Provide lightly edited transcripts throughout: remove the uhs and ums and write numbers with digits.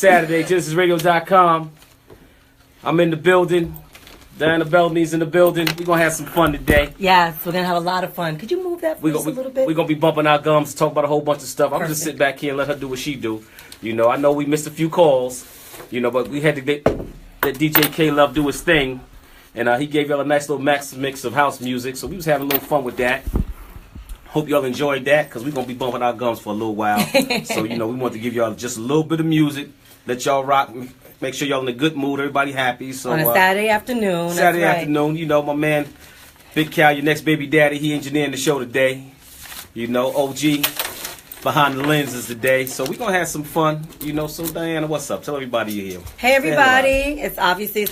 Saturday, GenesisRadio.com. I'm in the building. Diana Bellamy's in the building. We're going to have some fun today. Yes, we're going to have a lot of fun. Could you move that for us a little bit? We're going to be bumping our gums, talk about a whole bunch of stuff. Perfect. I'm just sit back here and let her do what she do. You know, I know we missed a few calls, you know, but we had to let DJ K-Love do his thing. And he gave y'all a nice little mix of house music, so we was having a little fun with that. Hope y'all enjoyed that, because we're going to be bumping our gums for a little while. So, you know, we want to give y'all just a little bit of music, let y'all rock, make sure y'all in a good mood, everybody happy. So on a Saturday afternoon. Saturday afternoon, you know, my man, Big Cal, your next baby daddy, he engineering the show today. You know, OG behind the lenses today. So we're going to have some fun, you know. So, Diana, what's up? Tell everybody you're here. Hey, everybody. It's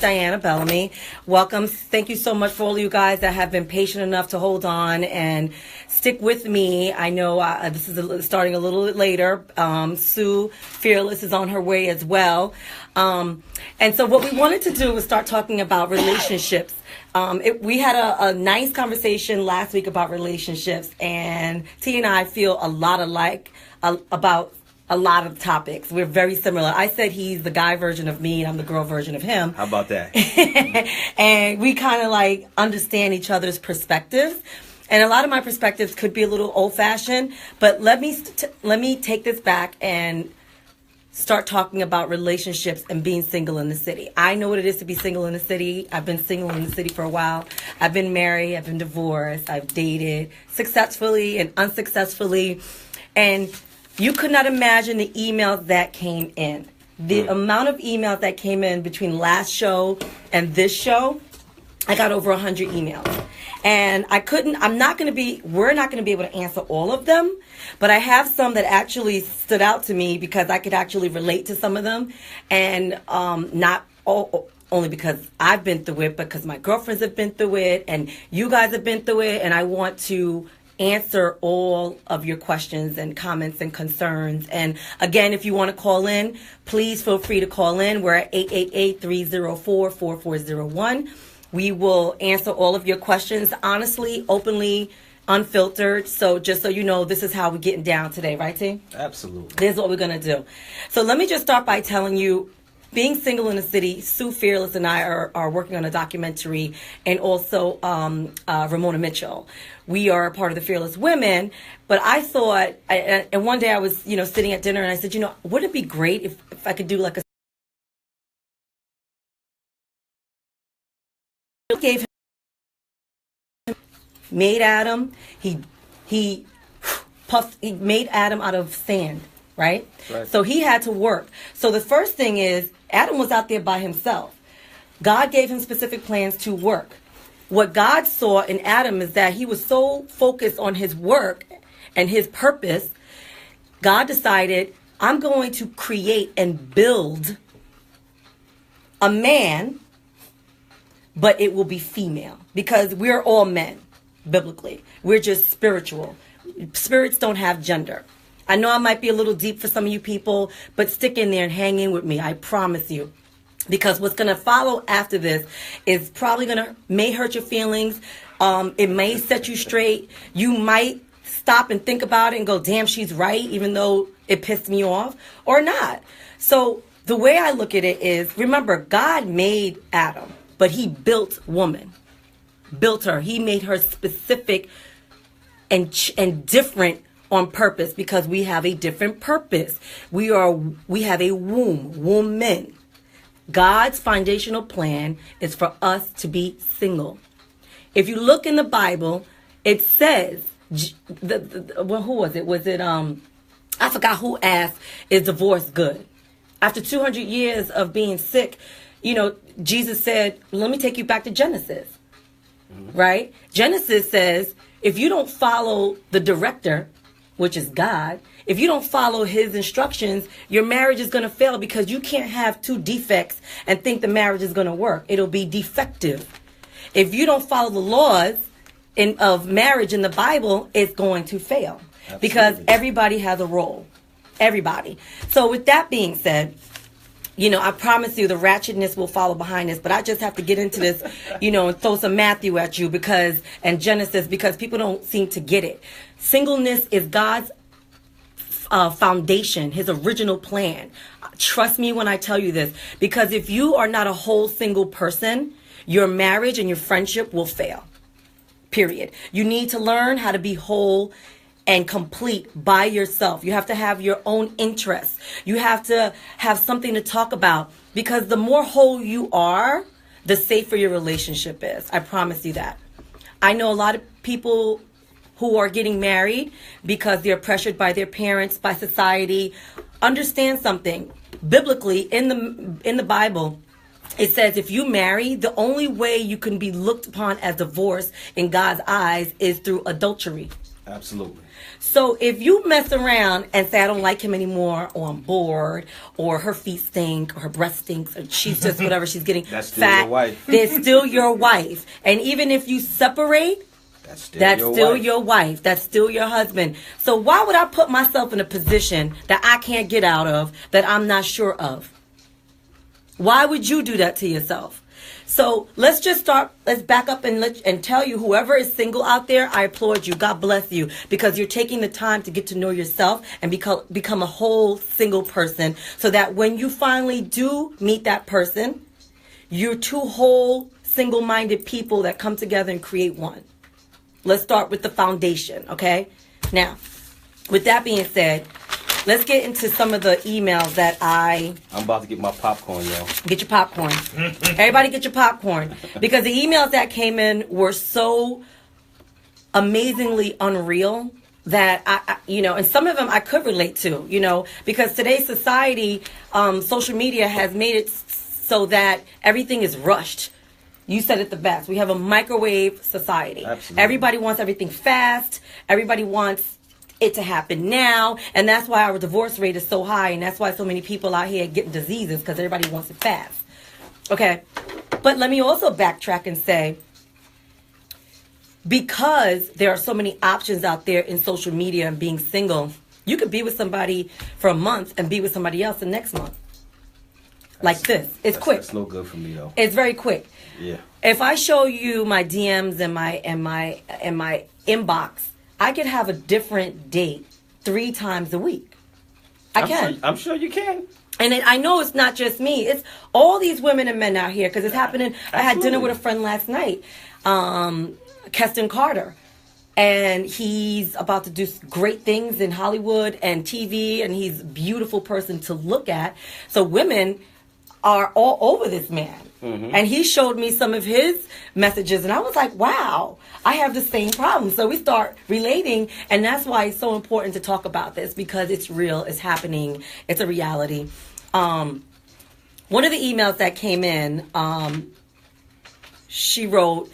Diana Bellamy. Welcome. Thank you so much for all of you guys that have been patient enough to hold on and stick with me. I know this is starting a little bit later. Sue Fearless is on her way as well. And so what we wanted to do was start talking about relationships. We had a nice conversation last week about relationships, and T and I feel a lot alike about a lot of topics. We're very similar. I said he's the guy version of me, and I'm the girl version of him. How about that? And we kind of like understand each other's perspectives. And a lot of my perspectives could be a little old-fashioned, but let me take this back and start talking about relationships and being single in the city. I know what it is to be single in the city. I've been single in the city for a while. I've been married. I've been divorced. I've dated successfully and unsuccessfully. And you could not imagine the emails that came in. The amount of emails that came in between last show and this show, I got over 100 emails. And we're not going to be able to answer all of them, but I have some that actually stood out to me because I could actually relate to some of them, and not only because I've been through it, but because my girlfriends have been through it, and you guys have been through it, and I want to answer all of your questions and comments and concerns. And again, if you want to call in, please feel free to call in. We're at 888-304-4401. We will answer all of your questions honestly, openly, unfiltered. So just so you know, this is how we're getting down today, right, T? Absolutely. This is what we're going to do. So let me just start by telling you, being single in the city, Sue Fearless and I are working on a documentary, and also Ramona Mitchell. We are a part of the Fearless Women, but I thought, and one day I was, sitting at dinner and I said, wouldn't it be great if I could do like a gave him made Adam. He made Adam out of sand, right? So he had to work. So the first thing is Adam was out there by himself. God gave him specific plans to work. What God saw in Adam is that he was so focused on his work and his purpose. God decided, I'm going to create and build a man, but it will be female, because we're all men, biblically. We're just spiritual. Spirits don't have gender. I know I might be a little deep for some of you people, but stick in there and hang in with me, I promise you. Because what's going to follow after this is probably may hurt your feelings. It may set you straight. You might stop and think about it and go, damn, she's right, even though it pissed me off, or not. So the way I look at it is, remember, God made Adam, but he built woman, built her. He made her specific and different on purpose, because we have a different purpose. We have a woman. God's foundational plan is for us to be single. If you look in the Bible, it says, who was it? Was it, I forgot who asked, is divorce good? After 200 years of being sick, Jesus said, let me take you back to Genesis, right? Genesis says, if you don't follow the director, which is God, if you don't follow his instructions, your marriage is going to fail, because you can't have two defects and think the marriage is going to work. It'll be defective. If you don't follow the laws of marriage in the Bible, it's going to fail. Absolutely. Because everybody has a role. Everybody. So with that being said, I promise you the ratchetness will follow behind this, but I just have to get into this, and throw some Matthew at you and Genesis, because people don't seem to get it. Singleness is God's foundation, his original plan Trust me when I tell you this, because if you are not a whole single person, your marriage and your friendship will fail. Period. You need to learn how to be whole and complete by yourself. You have to have your own interests. You have to have something to talk about, because the more whole you are, the safer your relationship is. I promise you that. I know a lot of people who are getting married because they're pressured by their parents, by society. Understand something. Biblically, in the Bible, it says if you marry, the only way you can be looked upon as divorced in God's eyes is through adultery. Absolutely. So if you mess around and say, I don't like him anymore, or I'm bored, or her feet stink, or her breast stinks, or she's just whatever she's getting That's still fat, your wife. they're still your wife. And even if you separate, that's still your wife. That's still your husband. So why would I put myself in a position that I can't get out of, that I'm not sure of? Why would you do that to yourself? So let's back up and tell you, whoever is single out there, I applaud you. God bless you, because you're taking the time to get to know yourself and become a whole single person, so that when you finally do meet that person, you're two whole single-minded people that come together and create one. Let's start with the foundation, okay? Now, with that being said, let's get into some of the emails that I'm about to get my popcorn, y'all. Get your popcorn. Everybody get your popcorn. Because the emails that came in were so amazingly unreal that I and some of them I could relate to, because today's society, social media has made it so that everything is rushed. You said it the best. We have a microwave society. Absolutely. Everybody wants everything fast. Everybody wants it to happen now. And that's why our divorce rate is so high. And that's why so many people out here getting diseases, because everybody wants it fast. Okay. But let me also backtrack and say, because there are so many options out there in social media and being single, you could be with somebody for a month and be with somebody else the next month. Like this. It's quick. That's no good for me, though. It's very quick. Yeah. If I show you my DMs and my inbox, I could have a different date 3 times a week. I'm sure you can. And I know it's not just me. It's all these women and men out here, because it's happening. Absolutely. I had dinner with a friend last night, Keston Carter. And he's about to do great things in Hollywood and TV, and he's a beautiful person to look at. So women are all over this man. Mm-hmm. And he showed me some of his messages, and I was like, wow, I have the same problem. So we start relating, and that's why it's so important to talk about this, because it's real, it's happening, it's a reality. One of the emails that came in, she wrote,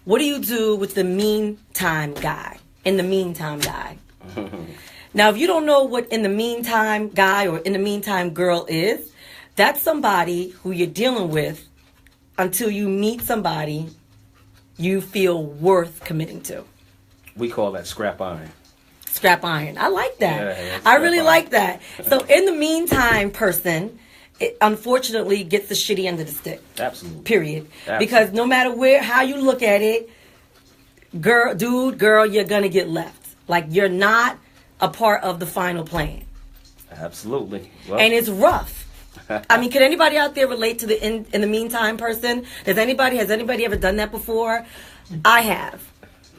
what do you do with the meantime guy? In the meantime guy. Now, if you don't know what in the meantime guy or in the meantime girl is, that's somebody who you're dealing with until you meet somebody you feel worth committing to. We call that scrap iron. Scrap iron. I like that. Yeah, I really like that. So in the meantime person, it unfortunately gets the shitty end of the stick. Absolutely. Period. Absolutely. Because no matter how you look at it, girl, you're going to get left. Like, you're not a part of the final plan. Absolutely. Well, and it's rough. I mean, can anybody out there relate to the in the meantime person? Has anybody ever done that before? I have.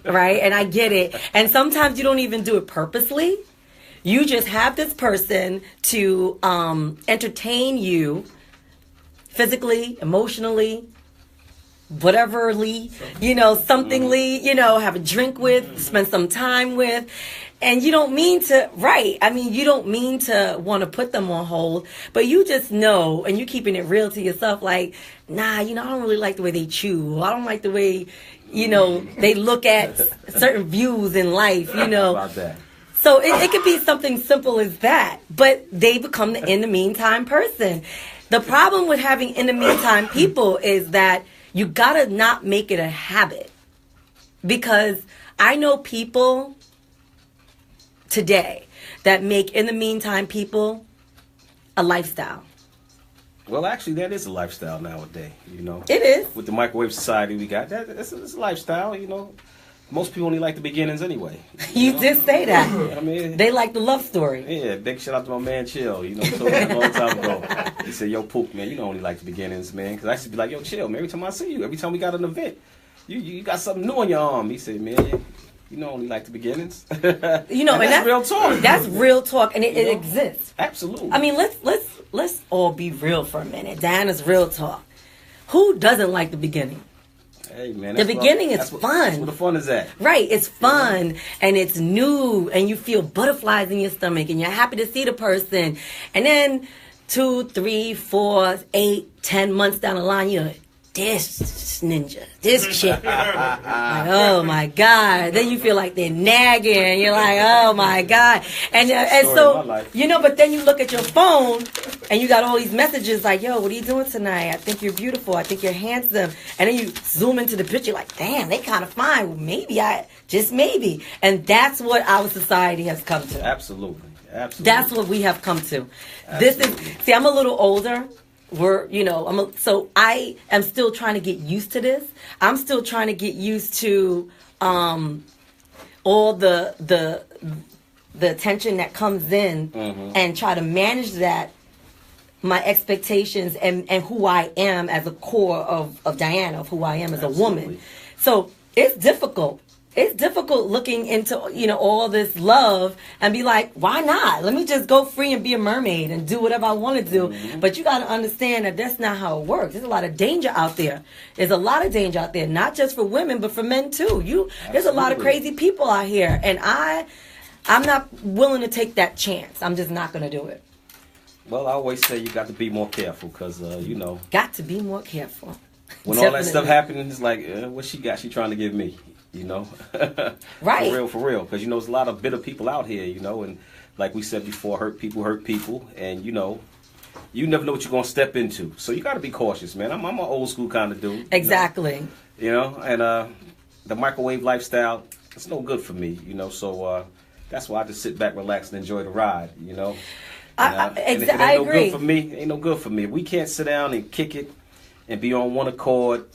Right? And I get it. And sometimes you don't even do it purposely. You just have this person to entertain you physically, emotionally, whateverly, somethingly, have a drink with, spend some time with. And you don't mean to, right? I mean, you don't mean to want to put them on hold, but you just know, and you keeping it real to yourself, like, nah, I don't really like the way they chew. I don't like the way, they look at certain views in life, About that. So it could be something simple as that, but they become the in the meantime person. The problem with having in the meantime people is that you gotta not make it a habit, because I know people today that make in the meantime people a lifestyle. Well, actually, that is a lifestyle nowadays, It is. With the microwave society we got, it's a lifestyle, most people only like the beginnings anyway. You did say that. I mean, They like the love story. yeah, big shout out to my man Chill. You know, told me a long time ago. He said, "Yo, Pook, man, you don't only like the beginnings, man." Because I used to be like, "Yo, Chill, man. Every time I see you, every time we got an event, you got something new on your arm." He said, "Man, you don't only like the beginnings." You know, and that's real talk. That's real talk, and it exists. Absolutely. I mean, let's all be real for a minute. Diana's real talk. Who doesn't like the beginning? Hey man, The beginning is fun. That's where the fun is at. Right, it's fun and it's new and you feel butterflies in your stomach and you're happy to see the person. And then 2, 3, 4, 8, 10 months down the line, you're like, this ninja, this chick. Like, oh my God. Then you feel like they're nagging. You're like, oh my God. And so, you know, but then you look at your phone and you got all these messages like, yo, what are you doing tonight? I think you're beautiful. I think you're handsome. And then you zoom into the picture like, damn, they kind of fine. Well, maybe. And that's what our society has come to. Absolutely. That's what we have come to. See, I'm a little older. So I am still trying to get used to this. I'm still trying to get used to all the attention that comes in and try to manage that, my expectations and who I am as a core of Diana, of who I am as a woman. So it's difficult. It's difficult looking into, all this love and be like, why not? Let me just go free and be a mermaid and do whatever I want to do. But you got to understand that that's not how it works. There's a lot of danger out there. There's a lot of danger out there, not just for women, but for men too. There's a lot of crazy people out here. And I'm not willing to take that chance. I'm just not going to do it. Well, I always say you got to be more careful because, Got to be more careful. When all that stuff happening, it's like, what she got? She trying to give me. Right. For real, because there's a lot of bitter people out here, and like we said before, hurt people, and you never know what you're gonna step into, so you got to be cautious, man. I'm an old school kind of dude. Exactly. And the microwave lifestyle, it's no good for me, so that's why I just sit back, relax, and enjoy the ride, And if it ain't I no agree. good for me, it ain't no good for me. If we can't sit down and kick it and be on one accord,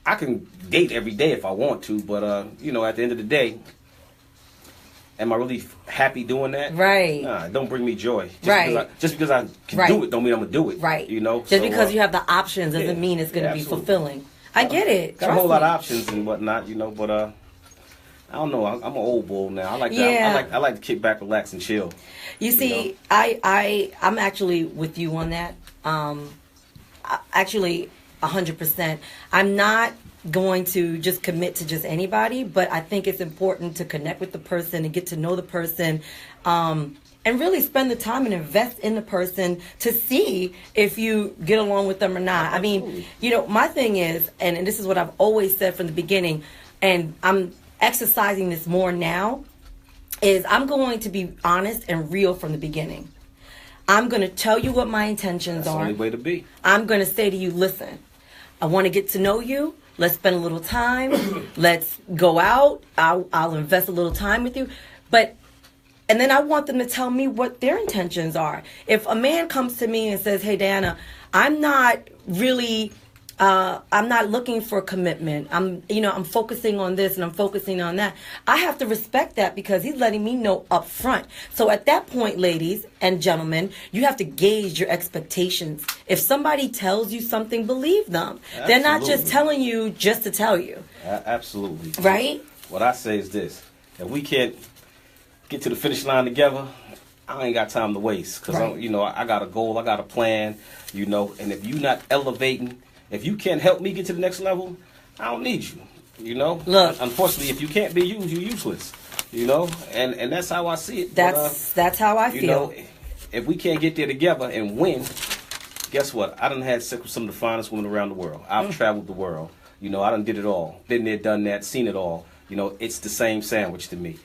I can date every day if I want to, but at the end of the day, am I really happy doing that? Right. Nah, it don't bring me joy. Just because I can do it, don't mean I'm gonna do it. Right. Just because you have the options doesn't mean it's gonna be fulfilling. I get it. Got a whole lot of options and whatnot, but I don't know. I'm an old bull now. I like to kick back, relax, and chill. You see, I'm actually with you on that. Actually, 100%. I'm not going to just commit to just anybody, but I think it's important to connect with the person and get to know the person, and really spend the time and invest in the person to see if you get along with them or not. I mean, my thing is, and this is what I've always said from the beginning, and I'm exercising this more now, is I'm going to be honest and real from the beginning. I'm going to tell you what my intentions are. That's the only way to be. I'm going to say to you, listen, I want to get to know you. Let's spend a little time. Let's go out. I'll invest a little time with you. And then I want them to tell me what their intentions are. If a man comes to me and says, hey, Diana, I'm not looking for a commitment. I'm focusing on this and I'm focusing on that. I have to respect that because he's letting me know up front. So at that point, ladies and gentlemen, you have to gauge your expectations. If somebody tells you something, believe them. Absolutely. They're not just telling you just to tell you. Absolutely. Right? What I say is this. If we can't get to the finish line together, I ain't got time to waste. Because, I got a goal, I got a plan, and if you're not elevating, if you can't help me get to the next level, I don't need you. Look, unfortunately, if you can't be used, you're useless. And that's how I see it. That's how I feel. If we can't get there together and win, guess what? I done had sex with some of the finest women around the world. I've traveled the world. I done did it all. Been there, done that, seen it all. It's the same sandwich to me.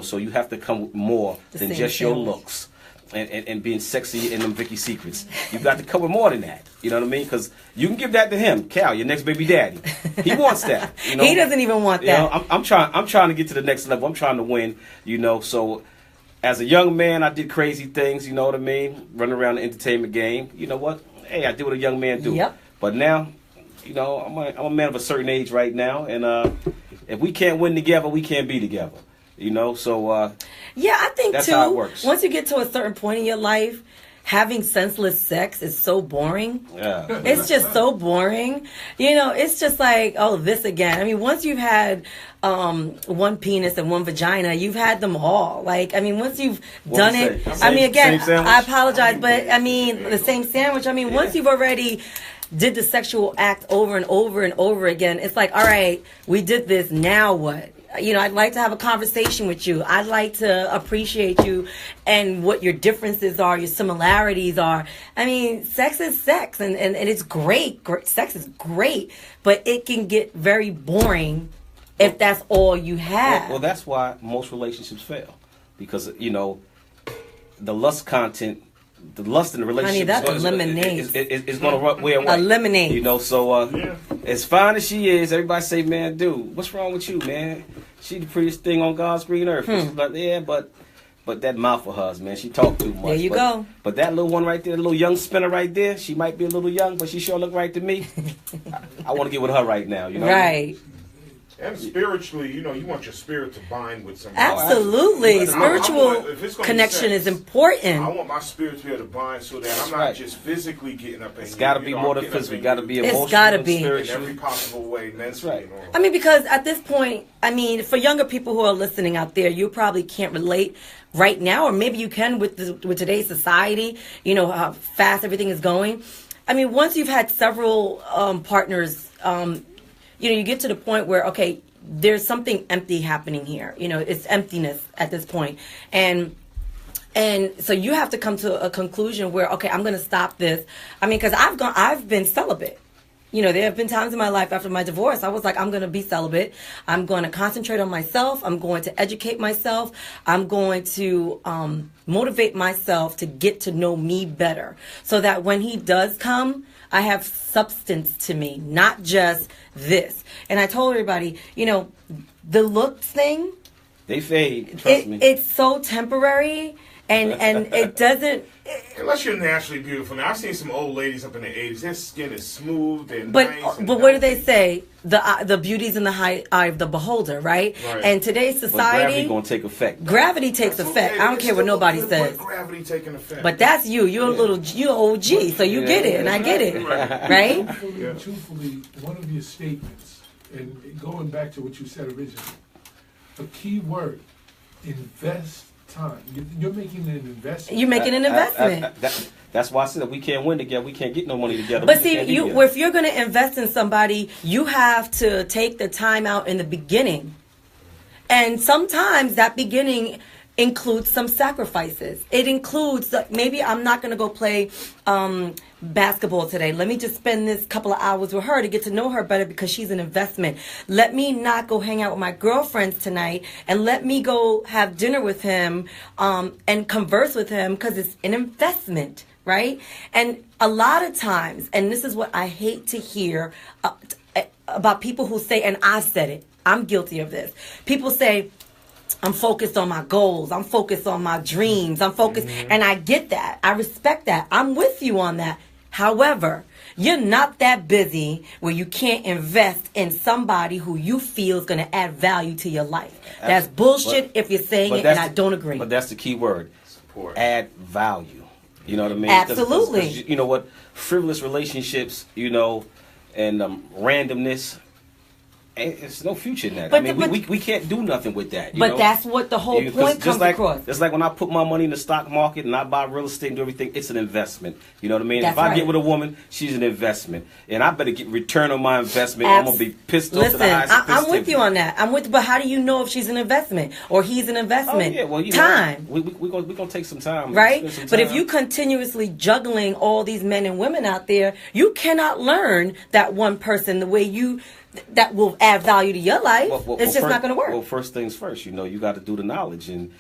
So you have to come with more than just your looks. And being sexy in them Vicky Secrets. You got to come with more than that. You know what I mean? Because you can give that to him, Cal, your next baby daddy. He wants that. He doesn't even want that. I'm trying to get to the next level. I'm trying to win. So as a young man, I did crazy things. You know what I mean? Running around the entertainment game. You know what? Hey, I did what a young man do. Yep. But now, you know, I'm a man of a certain age right now, and if we can't win together, we can't be together. You know, so yeah, I think that's too. how it works. Once you get to a certain point in your life, having senseless sex is so boring. Yeah. It's just so boring. You know, it's just like, oh, this again. I mean, once you've had one penis and one vagina, you've had them all. Like, I mean, once you've done it, I mean, again, I apologize, but I mean, the same sandwich. I mean, once you've already did the sexual act over and over and over again, it's like, all right, we did this, now what? You know, I'd like to have a conversation with you. I'd like to appreciate you and what your differences are, your similarities are. I mean, sex is sex, and it's great. Sex is great, but it can get very boring if that's all you have. Well, that's why most relationships fail. Because, you know, the lust content, the lust in the relationship is going to wear away. Eliminate. You know, so as fine as she is, everybody say, man, dude, what's wrong with you, man? She the prettiest thing on God's green earth. She's like, yeah, but that mouth of hers, man, she talk too much. There you go. But that little one right there, the little young spinner right there, she might be a little young, but she sure look right to me. I want to get with her right now, you know? Right. And spiritually, you know, you want your spirit to bind with somebody. Absolutely. Spiritual connection is important. I want my spirit to be able to bind so that I'm not just physically getting up in It's got to be more than physical. It's got to be emotional. It's got to be. In every possible way. That's right. I mean, because at this point, I mean, for younger people who are listening out there, you probably can't relate right now, or maybe you can with today's society, you know, how fast everything is going. I mean, once you've had several partners, you know, you get to the point where, okay, there's something empty happening here. You know, it's emptiness at this point. And so you have to come to a conclusion where, okay, I'm going to stop this. I mean, because I've been celibate. You know, there have been times in my life after my divorce, I was like, I'm going to be celibate. I'm going to concentrate on myself. I'm going to educate myself. I'm going to motivate myself to get to know me better so that when he does come, I have substance to me, not just this. And I told everybody, you know, the looks thing, they fade. Trust me. It's so temporary, and it doesn't. Unless you're naturally beautiful. Now, I've seen some old ladies up in their 80s. Their skin is smooth and but nice. But what do they say? The beauty's in the eye of the beholder, right? And today's society, gravity gonna take effect. Gravity takes effect. I don't care what nobody says. Gravity taking effect. But that's you. You're a little. You're OG, so you get it, and I get it, right? Truthfully, one of your statements, and going back to what you said originally, a key word: invest time. You're making an investment. You're making an investment. That's why I said that we can't win together. We can't get no money together. But see, if you're going to invest in somebody, you have to take the time out in the beginning. And sometimes that beginning includes some sacrifices. It includes, maybe I'm not going to go play basketball today. Let me just spend this couple of hours with her to get to know her better because she's an investment. Let me not go hang out with my girlfriends tonight, and let me go have dinner with him and converse with him because it's an investment, right? And a lot of times, and this is what I hate to hear about people who say, and I said it, I'm guilty of this. People say, I'm focused on my goals. I'm focused on my dreams. I'm focused. And I get that. I respect that. I'm with you on that. However, you're not that busy where you can't invest in somebody who you feel is going to add value to your life. That's bullshit if you're saying it, and I don't agree. But that's the key word. Support. Add value. You know what I mean? Absolutely. Cause you know what? Frivolous relationships, you know, and randomness. It's no future in that. But, I mean, we can't do nothing with that. But that's what the whole point comes across. It's like when I put my money in the stock market and I buy real estate and do everything, it's an investment. You know what I mean? That's if I right. get with a woman, she's an investment. And I better get return on my investment. I'm going to be pissed off to the highest I'm with you on that. But how do you know if she's an investment or he's an investment? Oh, yeah. Well, time. We're going to take some time. Right? But if you continuously juggling all these men and women out there, you cannot learn that one person the way that will add value to your life. It's just not going to work. Well, first things first, you know, you got to do the knowledge and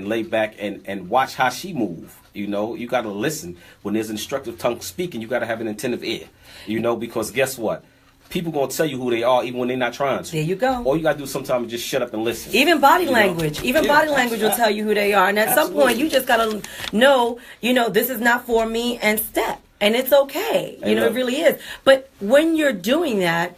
lay back and watch how she move. You know, you got to listen. When there's instructive tongue speaking, you got to have an attentive ear. You know, because guess what? People going to tell you who they are even when they're not trying to. There you go. All you got to do sometimes is just shut up and listen. Even body language. Body language will tell you who they are. And at some point, you just got to know, this is not for me and step. And it's okay. Hey, You know, look. it really is. But when you're doing that,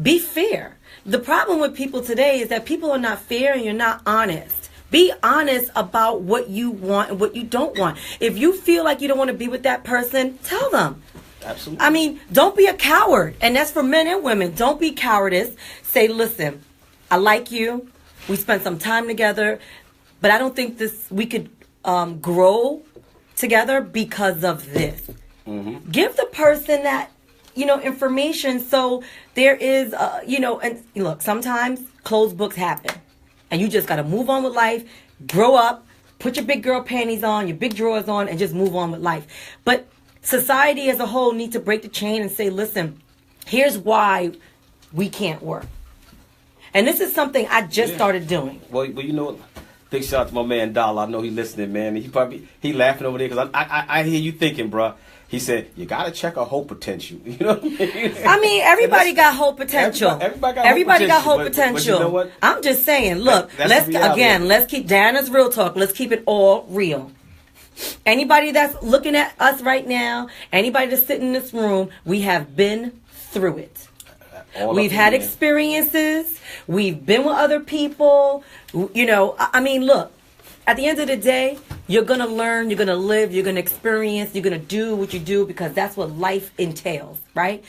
be fair. The problem with people today is that people are not fair and you're not honest. Be honest about what you want and what you don't want. If you feel like you don't want to be with that person, tell them. Absolutely. I mean, don't be a coward. And that's for men and women. Don't be cowardice. Say, listen, I like you. We spent some time together, but I don't think we could grow together because of this. Mm-hmm. Give the person that, information so there is, and look, sometimes closed books happen. And you just got to move on with life, grow up, put your big girl panties on, your big drawers on, and just move on with life. But society as a whole needs to break the chain and say, listen, here's why we can't work. And this is something I just started doing. Well, you know what? Big shout out to my man Dollar. I know he's listening, man. He laughing over there because I hear you thinking, bruh. He said, you got to check her whole potential. You know what I mean? Everybody got whole potential. Everybody got whole potential. potential. But you know what? I'm just saying, look, That's the reality. let's keep Diana's real talk. Let's keep it all real. Anybody that's looking at us right now, anybody that's sitting in this room, we have been through it. We've had experiences. We've been with other people. Look, at the end of the day, you're going to learn, you're going to live, you're going to experience, you're going to do what you do because that's what life entails, right?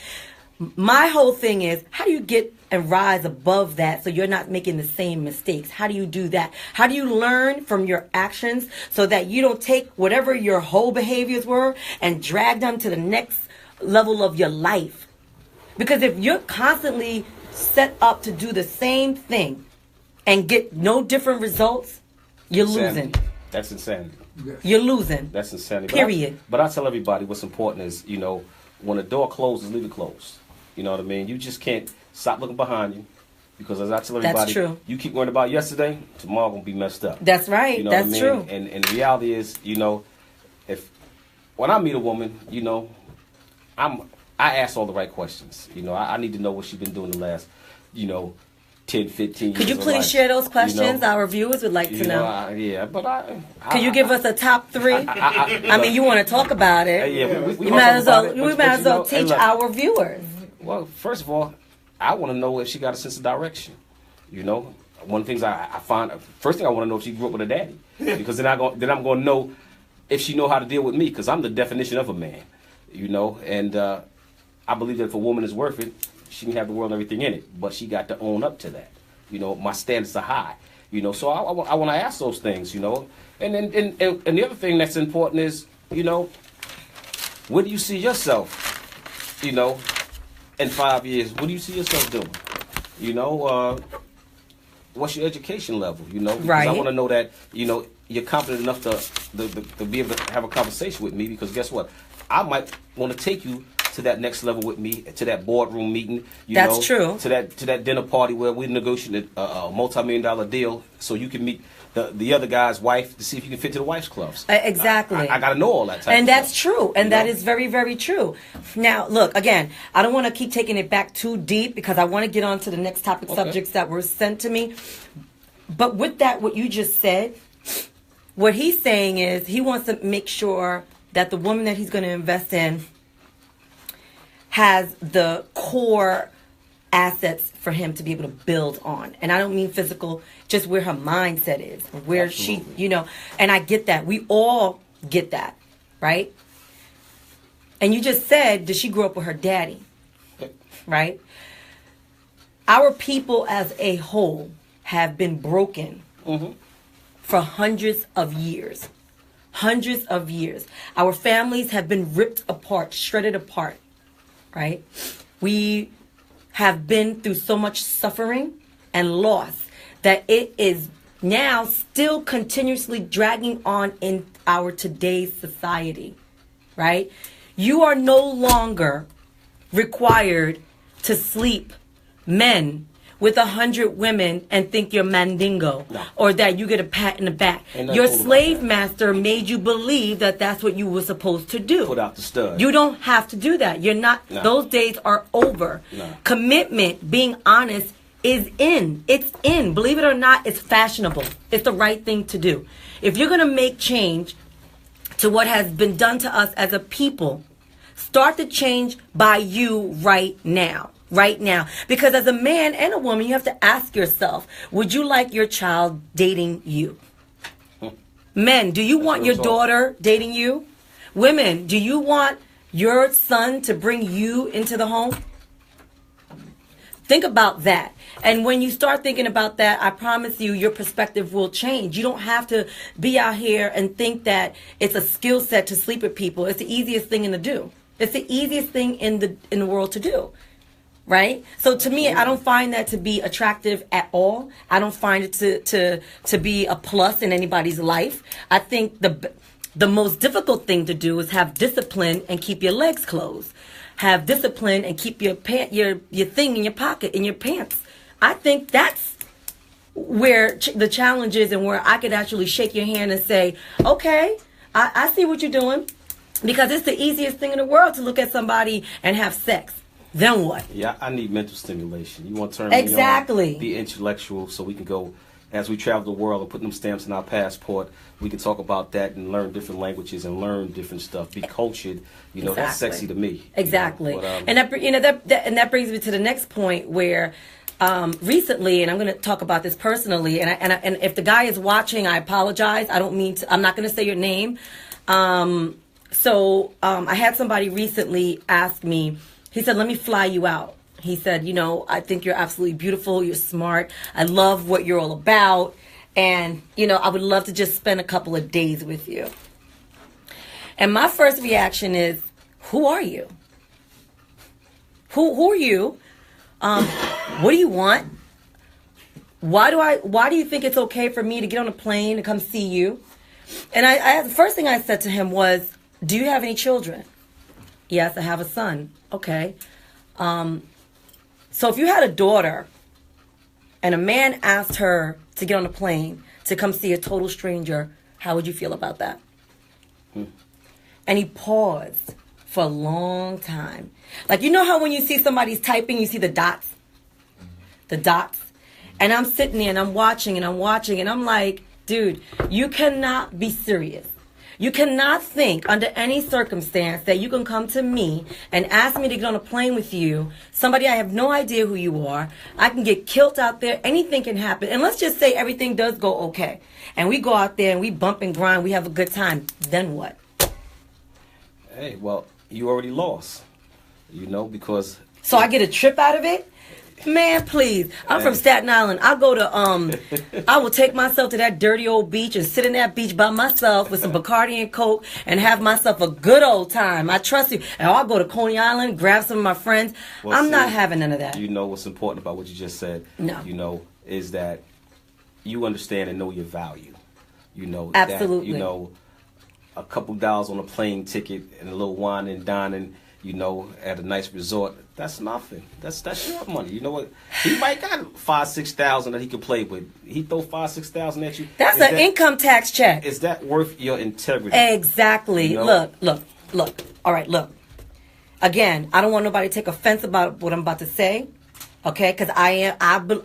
My whole thing is, how do you get and rise above that so you're not making the same mistakes? How do you do that? How do you learn from your actions so that you don't take whatever your whole behaviors were and drag them to the next level of your life? Because if you're constantly set up to do the same thing and get no different results, you're losing. That's insanity. You're losing. That's insanity. Period. But I tell everybody what's important is, when a door closes, leave it closed. You know what I mean? You just can't stop looking behind you. Because as I tell everybody, That's true. You keep worrying about yesterday, tomorrow going to be messed up. That's right. You know That's what I mean? true. And the reality is, when I meet a woman, I ask all the right questions. I need to know what she's been doing the last, 10, 15 years. Could you of please life. share those questions? Our viewers would like to know. Could you give us a top three? I mean, you want to talk about it. We You might as well. talk about it, We might as well hey, teach look. our viewers. Well, first of all, I want to know if she got a sense of direction. One of the things I find, first thing I want to know if she grew up with a daddy, because then I'm going to know if she know how to deal with me, because I'm the definition of a man. And I believe that if a woman is worth it, she can have the world and everything in it, but she got to own up to that. My standards are high. So I want to ask those things. And then and the other thing that's important is, where do you see yourself? In 5 years, what do you see yourself doing? What's your education level? Because Right. I want to know that you're confident enough to be able to have a conversation with me. Because guess what? I might want to take you to that next level with me, to that boardroom meeting. That's true. To that dinner party where we negotiated a multi-million-dollar deal, so you can meet the other guy's wife to see if you can fit to the wife's clubs. Exactly. I got to know all that type And of that's stuff. true. And that is very, very true. Now, look, again, I don't want to keep taking it back too deep because I want to get on to the next topic subjects that were sent to me. But with that, what you just said, what he's saying is he wants to make sure that the woman that he's going to invest in has the core assets for him to be able to build on. And I don't mean physical, just where her mindset is, where Absolutely. she, and I get that. We all get that, right? And you just said, did she grow up with her daddy? Right? Our people as a whole have been broken for hundreds of years. Hundreds of years. Our families have been ripped apart, shredded apart, right? We have been through so much suffering and loss that it is now still continuously dragging on in our today's society, right? You are no longer required to sleep men with 100 women and think you're mandingo or that you get a pat in the back. Your slave master made you believe that that's what you were supposed to do. Put out the stud. You don't have to do that. You're not. Those days are over. Commitment, being honest, is in. It's in. Believe it or not, it's fashionable. It's the right thing to do. If you're going to make change to what has been done to us as a people, Start the change by you right now. Right now. Because as a man and a woman, you have to ask yourself, would you like your child dating you? Men, do you want your daughter dating you? Women, do you want your son to bring you into the home? Think about that. And when you start thinking about that, I promise you, your perspective will change. You don't have to be out here and think that it's a skill set to sleep with people. It's the easiest thing to do. It's the easiest thing in the world to do. Right? So to me, I don't find that to be attractive at all. I don't find it to be a plus in anybody's life. I think the most difficult thing to do is have discipline and keep your legs closed. Have discipline and keep your thing in your pocket, in your pants. I think that's where the challenge is, and where I could actually shake your hand and say, okay, I see what you're doing. Because it's the easiest thing in the world to look at somebody and have sex. Then what? Yeah, I need mental stimulation. You want to turn exactly. me on, be intellectual, so we can go, as we travel the world and put them stamps in our passport, we can talk about that and learn different languages and learn different stuff. Be cultured. You know, exactly. That's sexy to me. Exactly. You know? But, that brings me to the next point where recently, and I'm going to talk about this personally, and if the guy is watching, I apologize. I don't mean to. I'm not going to say your name. So I had somebody recently ask me. He said, let me fly you out. He said, I think you're absolutely beautiful. You're smart. I love what you're all about. And, I would love to just spend a couple of days with you. And my first reaction is, who are you? Who are you? What do you want? Why do you think it's okay for me to get on a plane to come see you? And the first thing I said to him was, do you have any children? Yes, I have a son. Okay. So if you had a daughter and a man asked her to get on a plane to come see a total stranger, how would you feel about that? And he paused for a long time. Like, you know how when you see somebody's typing, you see the dots? The dots. And I'm sitting there and I'm watching and I'm like, dude, you cannot be serious. You cannot think under any circumstance that you can come to me and ask me to get on a plane with you, somebody I have no idea who you are. I can get killed out there. Anything can happen. And let's just say everything does go okay. And we go out there and we bump and grind. We have a good time. Then what? Hey, well, you already lost, because... So I get a trip out of it? Man, please. I'm from Staten Island. I will take myself to that dirty old beach and sit in that beach by myself with some Bacardi and Coke and have myself a good old time. I trust you. And I'll go to Coney Island, grab some of my friends. Well, I'm not having none of that. What's important about what you just said? No. Is that you understand and know your value. Absolutely. That, a couple dollars on a plane ticket and a little wine and dining, at a nice resort. That's nothing. That's your money. You know what? He might got $5,000-$6,000 that he can play with. He throw $5,000-$6,000 at you. That's an income tax check. Is that worth your integrity? Exactly. Look. All right, look. Again, I don't want nobody to take offense about what I'm about to say. Okay, because I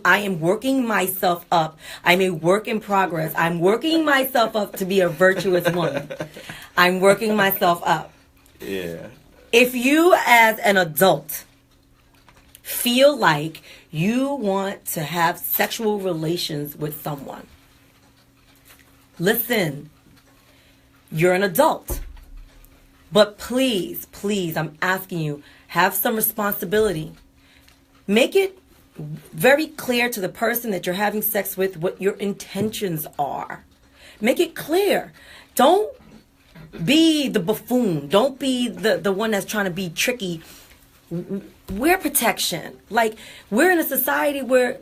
am working myself up. I'm a work in progress. I'm working myself up to be a virtuous woman. I'm working myself up. Yeah. If you as an adult feel like you want to have sexual relations with someone, listen, you're an adult. But please, I'm asking you, have some responsibility. Make it very clear to the person that you're having sex with what your intentions are. Make it clear. Don't be the buffoon. Don't be the one that's trying to be tricky. Wear protection. Like, we're in a society where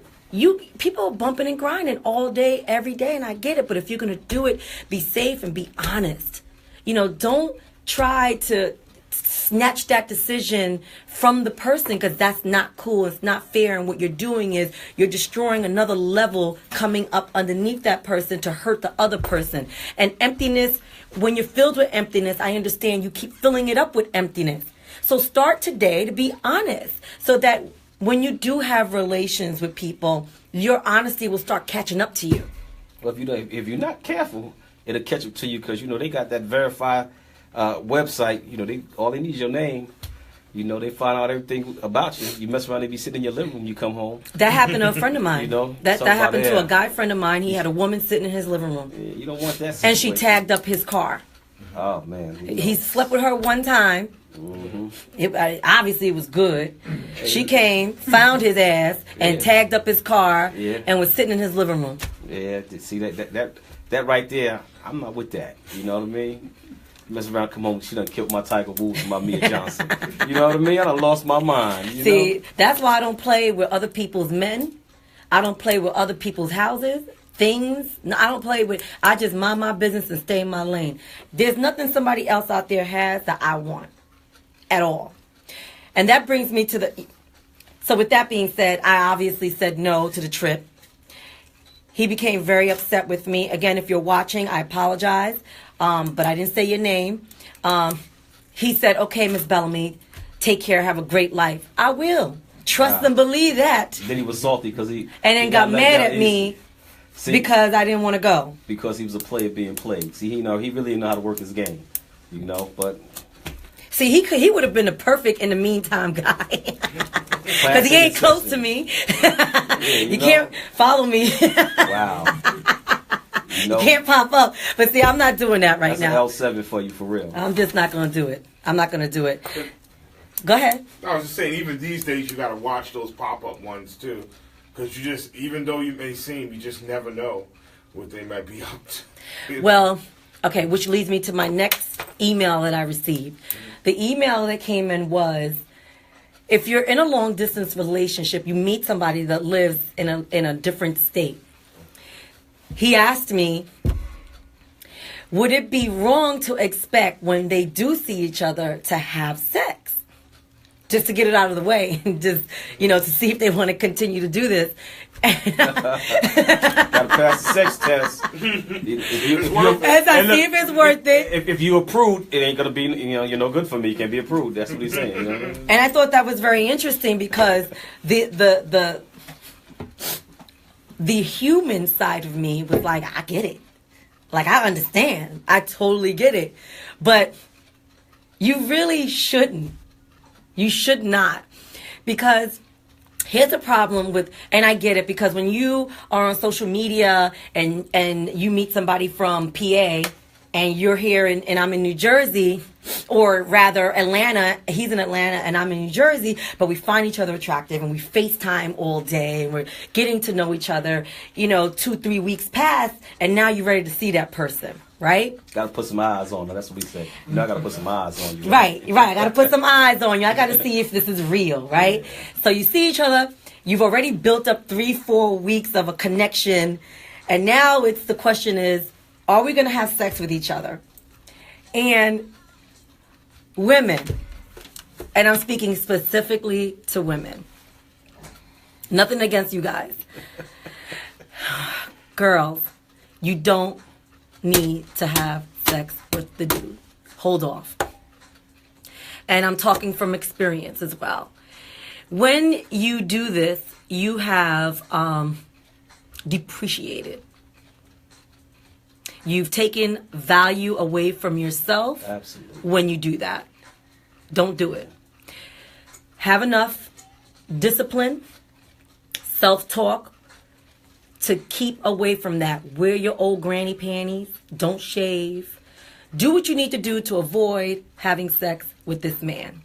people are bumping and grinding all day, every day, and I get it. But if you're going to do it, be safe and be honest. Don't try to snatch that decision from the person, because that's not cool. It's not fair. And what you're doing is you're destroying another level coming up underneath that person to hurt the other person. And emptiness, when you're filled with emptiness, I understand you keep filling it up with emptiness. So start today to be honest, so that when you do have relations with people, your honesty will start catching up to you. Well, if you're not careful, it'll catch up to you, because they got that verified website, you know, all they need is your name. You know, they find out everything about you. You mess around, they be sitting in your living room. You come home. That happened to a friend of mine. You know, that happened to yeah. a guy friend of mine. He had a woman sitting in his living room, Yeah, you don't want that situation. and she tagged up his car. Oh man, you know. He slept with her one time. Obviously, it was good. She came, found his ass, and Yeah. tagged up his car, Yeah. and was sitting in his living room. Yeah, see that right there. I'm not with that. You know what I mean? Mess around, come home. She done killed my Tiger Woods and my Mia Johnson. You know what I mean? I done lost my mind. You See, know? that's why I don't play with other people's men. I don't play with other people's houses, things. No, I don't play with. I just mind my business and stay in my lane. There's nothing somebody else out there has that I want at all. And that brings me to the. So with that being said, I obviously said no to the trip. He became very upset with me. Again, if you're watching, I apologize. But I didn't say your name. He said, okay, Miss Bellamy, take care, have a great life. I will. Trust and believe that. Then he was salty because he And then he got let mad down at me See, because I didn't want to go. because he was a player being played. See, he really didn't know how to work his game. You know, but See, he would have been the perfect in the meantime guy. Because he ain't close to me. you You know. can't follow me. Wow. You know, Can't pop up. But see, I'm not doing that right that's now. an L7 for you, for real. I'm just not going to do it. I'm not going to do it. Go ahead. I was just saying, even these days, you got to watch those pop-up ones too, because you just, even though you may seem, you just never know what they might be up to. Well, okay, which leads me to my next email that I received. The email that came in was, if you're in a long distance relationship, you meet somebody that lives in a different state. He asked me, would it be wrong to expect when they do see each other to have sex? Just to get it out of the way, and just, to see if they want to continue to do this. Gotta pass the sex test. As I see if it's worth it. If you approved, it ain't gonna be. You're no good for me. You can't be approved. That's what he's saying. You know? And I thought that was very interesting because the human side of me was like, I get it. Like, I understand. I totally get it. But you really shouldn't. You should not. Because here's the problem with, and I get it, because when you are on social media and you meet somebody from PA and you're here and I'm in New Jersey, or rather Atlanta, he's in Atlanta and I'm in New Jersey, but we find each other attractive and we FaceTime all day and we're getting to know each other, 2-3 weeks pass and now you're ready to see that person, right? Gotta put some eyes on her. That's what we say. I gotta put some eyes on you. Right. I gotta put some eyes on you. I gotta see if this is real, right? So you see each other, you've already built up 3-4 weeks of a connection, and now the question is, are we gonna have sex with each other? And women, and I'm speaking specifically to women, nothing against you guys. Girls, you don't need to have sex with the dude. Hold off. And I'm talking from experience as well. When you do this, you have depreciated. You've taken value away from yourself. Absolutely. When you do that. Don't do it. Have enough discipline, self-talk, to keep away from that. Wear your old granny panties. Don't shave. Do what you need to do to avoid having sex with this man.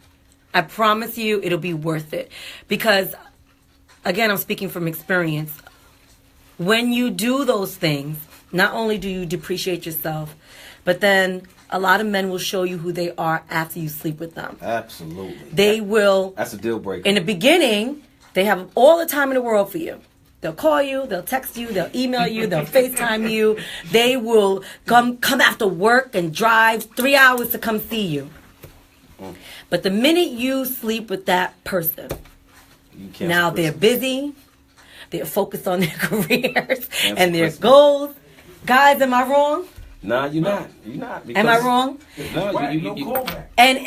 I promise you it'll be worth it. Because, again, I'm speaking from experience. When you do those things, not only do you depreciate yourself, but then a lot of men will show you who they are after you sleep with them. Absolutely. They will. That's a deal breaker. In the beginning, they have all the time in the world for you. They'll call you, they'll text you, they'll email you, they'll FaceTime you. They will come after work and drive 3 hours to come see you. But the minute you sleep with that person, now they're busy, they're focused on their careers and their goals. Guys, am I wrong? Nah, you're not. You're not. Am I wrong? No, you no callback. And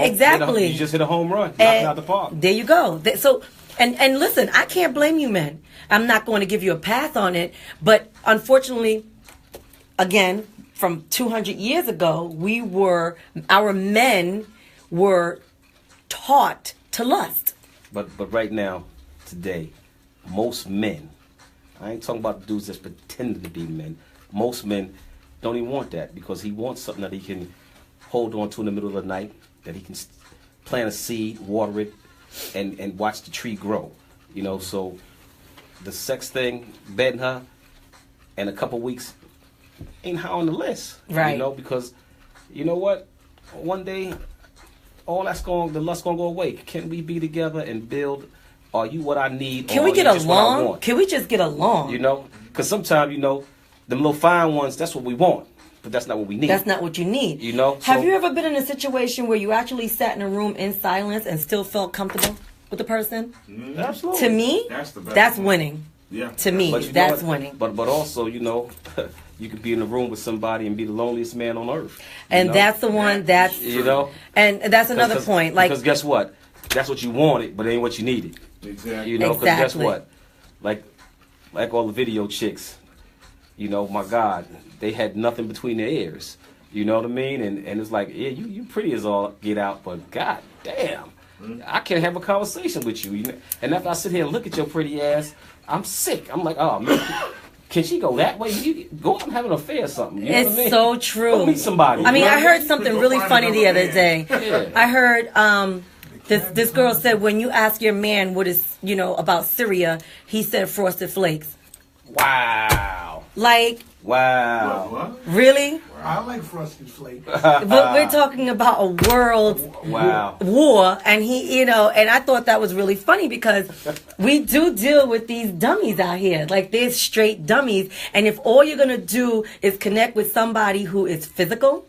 exactly. You just hit a home run. Knocked it out the park. There you go. So, and listen, I can't blame you, men. I'm not going to give you a pass on it, but unfortunately, again, from 200 years ago, our men were taught to lust. But right now, today, most men, I ain't talking about dudes that's pretending to be men. Most men don't even want that because he wants something that he can hold on to in the middle of the night, that he can plant a seed, water it, and watch the tree grow. You know, so the sex thing, betting her, in a couple weeks, ain't high on the list. Right. You know, because you know what? One day, all the lust's gonna go away. Can we be together and build? Are you what I need? Can or we are get you just what I along? want? Can we just get along? You know, because sometimes them little fine ones. That's what we want, but that's not what we need. That's not what you need. You know. Have So- you ever been in a situation where you actually sat in a room in silence and still felt comfortable with the person? Absolutely. To me, That's the best that's one. winning. Yeah. To me, But you know that's what? winning. But also, you could be in a room with somebody and be the loneliest man on earth. And that's the one that's and that's another Because- point. Like, because guess what? That's what you wanted, but it ain't what you needed. Exactly. You know, because guess Exactly. what? Like all the video chicks, my God, they had nothing between their ears. You know what I mean? And it's like, yeah, you pretty as all get out, but God damn, I can't have a conversation with you. And after I sit here and look at your pretty ass, I'm sick. I'm like, oh man, can she go that way? You go out and have an affair or something. You know what I it's mean? so true. Go meet somebody. I mean, you know? I heard something Go really find funny the another other day. Yeah. I heard this girl said when you ask your man what is about Syria, he said frosted flakes. Wow. Like, Wow. What? really? I like frosted flakes. But we're talking about a world Wow. war, and and I thought that was really funny because we do deal with these dummies out here. Like, they're straight dummies, and if all you're gonna do is connect with somebody who is physical,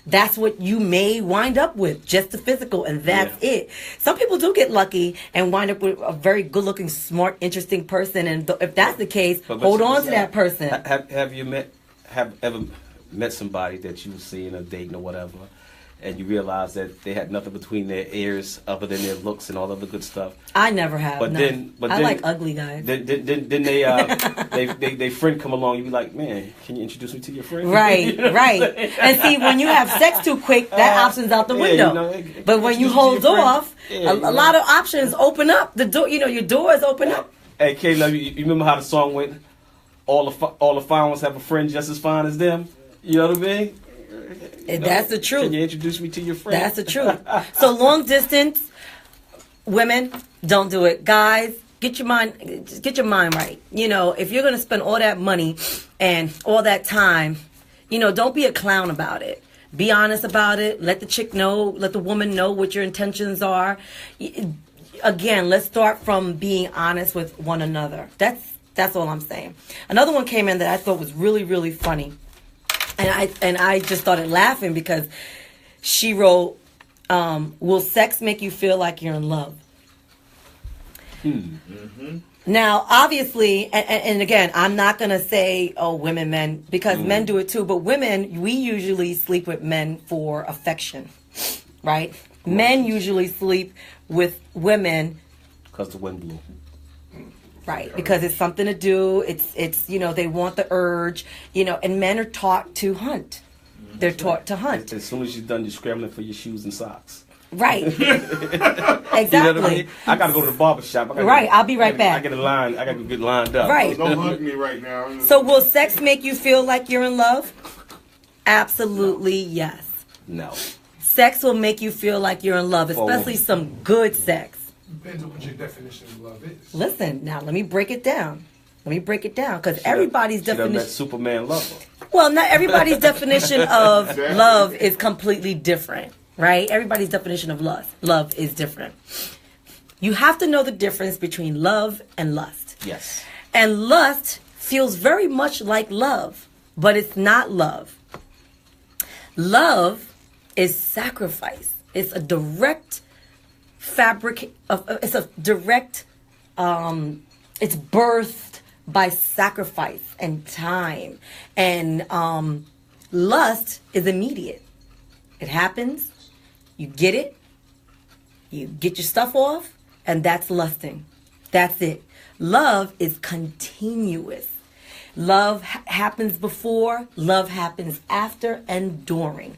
that's what you may wind up with, just the physical, and that's it. Some people do get lucky and wind up with a very good-looking, smart, interesting person, and if that's the case, But hold on to that person. Have you ever met somebody that you were seeing or dating or whatever, and you realize that they had nothing between their ears other than their looks and all other good stuff? I never have. But no. then I like ugly guys. Then they friend come along. You be like, man, can you introduce me to your friend? Right, You know what I'm right. saying? And see, when you have sex too quick, that option's out the yeah, window. But when you hold introduce me to your off, friend. Yeah, a lot of options open up. The door, your doors open up. Hey, Kayla, you remember how the song went? All the fine ones have a friend just as fine as them. You know what I mean? And that's the truth. Can you introduce me to your friend? That's the truth. So long distance, women, don't do it. Guys, get your mind right. If you're gonna spend all that money and all that time, don't be a clown about it. Be honest about it. Let the woman know what your intentions are. Again, let's start from being honest with one another. That's all I'm saying. Another one came in that I thought was really, really funny. And I just started laughing because she wrote, will sex make you feel like you're in love? Now, obviously, and again, I'm not going to say, women, men, because men do it too. But women, we usually sleep with men for affection, right? Men usually sleep with women. Because the wind blew. Right, because it's something to do. It's they want the urge, and men are taught to hunt. They're taught to hunt. As soon as you're done, you're scrambling for your shoes and socks. Right. Exactly. You know what I mean? I gotta go to the barber shop. Right, I'll be right back. I gotta get lined up. Right. Don't hug me right now. So will sex make you feel like you're in love? Absolutely yes. No. Sex will make you feel like you're in love, especially some good sex. Depends on what your definition of love is. Listen, now let me break it down. Because everybody's She done met definition. Superman lover. Well, not everybody's definition of love is completely different, right? Everybody's definition of love is different. You have to know the difference between love and lust. Yes. And lust feels very much like love, but it's not love. Love is sacrifice. It's a direct it's birthed by sacrifice and time. And lust is immediate. It happens, you get it, you get your stuff off, and that's lusting. That's it. Love is continuous. Love happens before, love happens after, and during.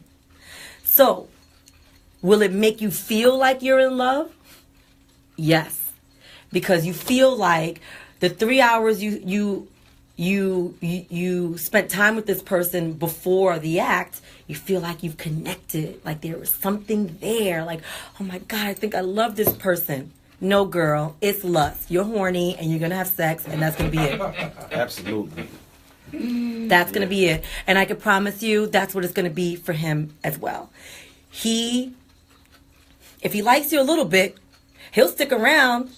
So, will it make you feel like you're in love? Yes. Because you feel like the 3 hours you spent time with this person before the act, you feel like you've connected, like there was something there, like, oh my God, I think I love this person. No, girl, it's lust. You're horny and you're going to have sex, and that's going to be it. Absolutely. That's going to be it. And I can promise you that's what it's going to be for him as well. If he likes you a little bit, he'll stick around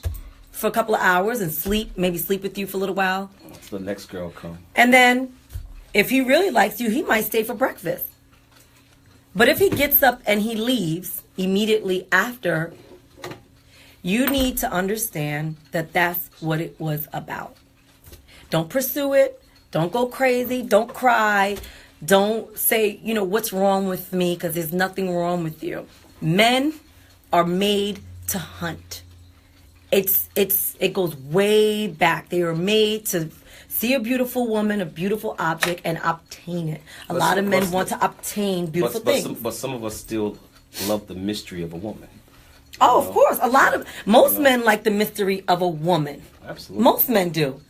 for a couple of hours and maybe sleep with you for a little while. The next girl come. And then if he really likes you, he might stay for breakfast. But if he gets up and he leaves immediately after, you need to understand that that's what it was about. Don't pursue it. Don't go crazy. Don't cry. Don't say, what's wrong with me, because there's nothing wrong with you. Men are made to hunt. It goes way back. They were made to see a beautiful woman, a beautiful object, and obtain it. A lot of men want to obtain beautiful things. But some of us still love the mystery of a woman. Oh, of course. Most men like the mystery of a woman. Absolutely. Most men do.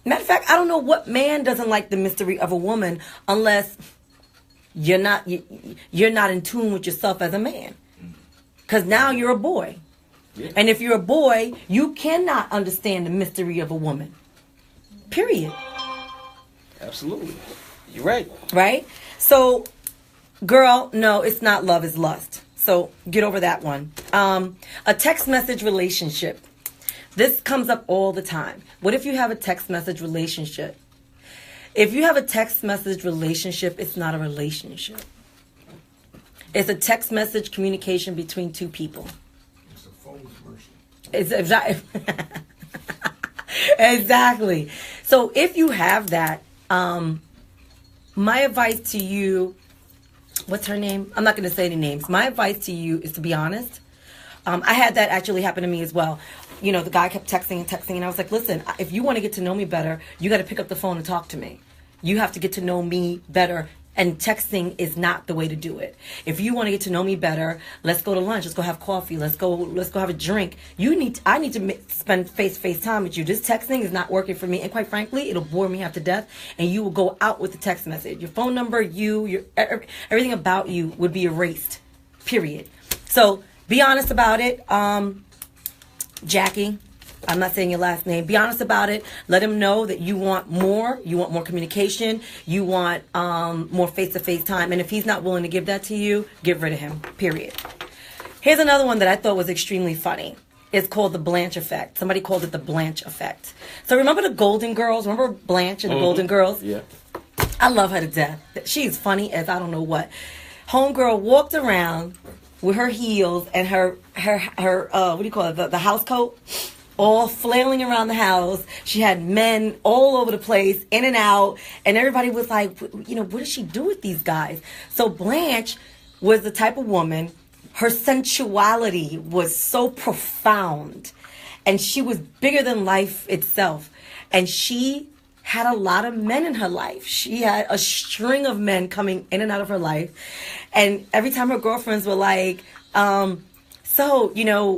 Matter of fact, I don't know what man doesn't like the mystery of a woman unless you're not in tune with yourself as a man. Because now you're a boy. Yeah. And if you're a boy, you cannot understand the mystery of a woman. Period. Absolutely. You're right. Right? So, girl, no, it's not love, it's lust. So, get over that one. A text message relationship. This comes up all the time. What if you have a text message relationship? If you have a text message relationship, it's not a relationship. It's a text message communication between two people. It's a phone commercial. It's exactly. So if you have that, my advice to you, what's her name? I'm not going to say any names. My advice to you is to be honest. I had that actually happen to me as well. The guy kept texting, and I was like, listen, if you want to get to know me better, you got to pick up the phone and talk to me. You have to get to know me better. And texting is not the way to do it. If you want to get to know me better, let's go to lunch. Let's go have coffee. Let's go have a drink. I need to spend face-to-face time with you. This texting is not working for me. And quite frankly, it'll bore me half to death. And you will go out with the text message. Your phone number, everything about you would be erased. Period. So be honest about it. Jackie, I'm not saying your last name. Be honest about it. Let him know that you want more. You want more communication. You want more face-to-face time. And if he's not willing to give that to you, get rid of him. Period. Here's another one that I thought was extremely funny. It's called the Blanche effect. Somebody called it the Blanche effect. So remember the Golden Girls? Remember Blanche and the Golden Girls? Yeah. I love her to death. She's funny as I don't know what. Homegirl walked around with her heels and her what do you call it? The house coat, all flailing around the house. She had men all over the place, in and out, and everybody was like, what does she do with these guys? So Blanche was the type of woman, her sensuality was so profound, and she was bigger than life itself, and she had a lot of men in her life. She had a string of men coming in and out of her life. And every time her girlfriends were like, what are you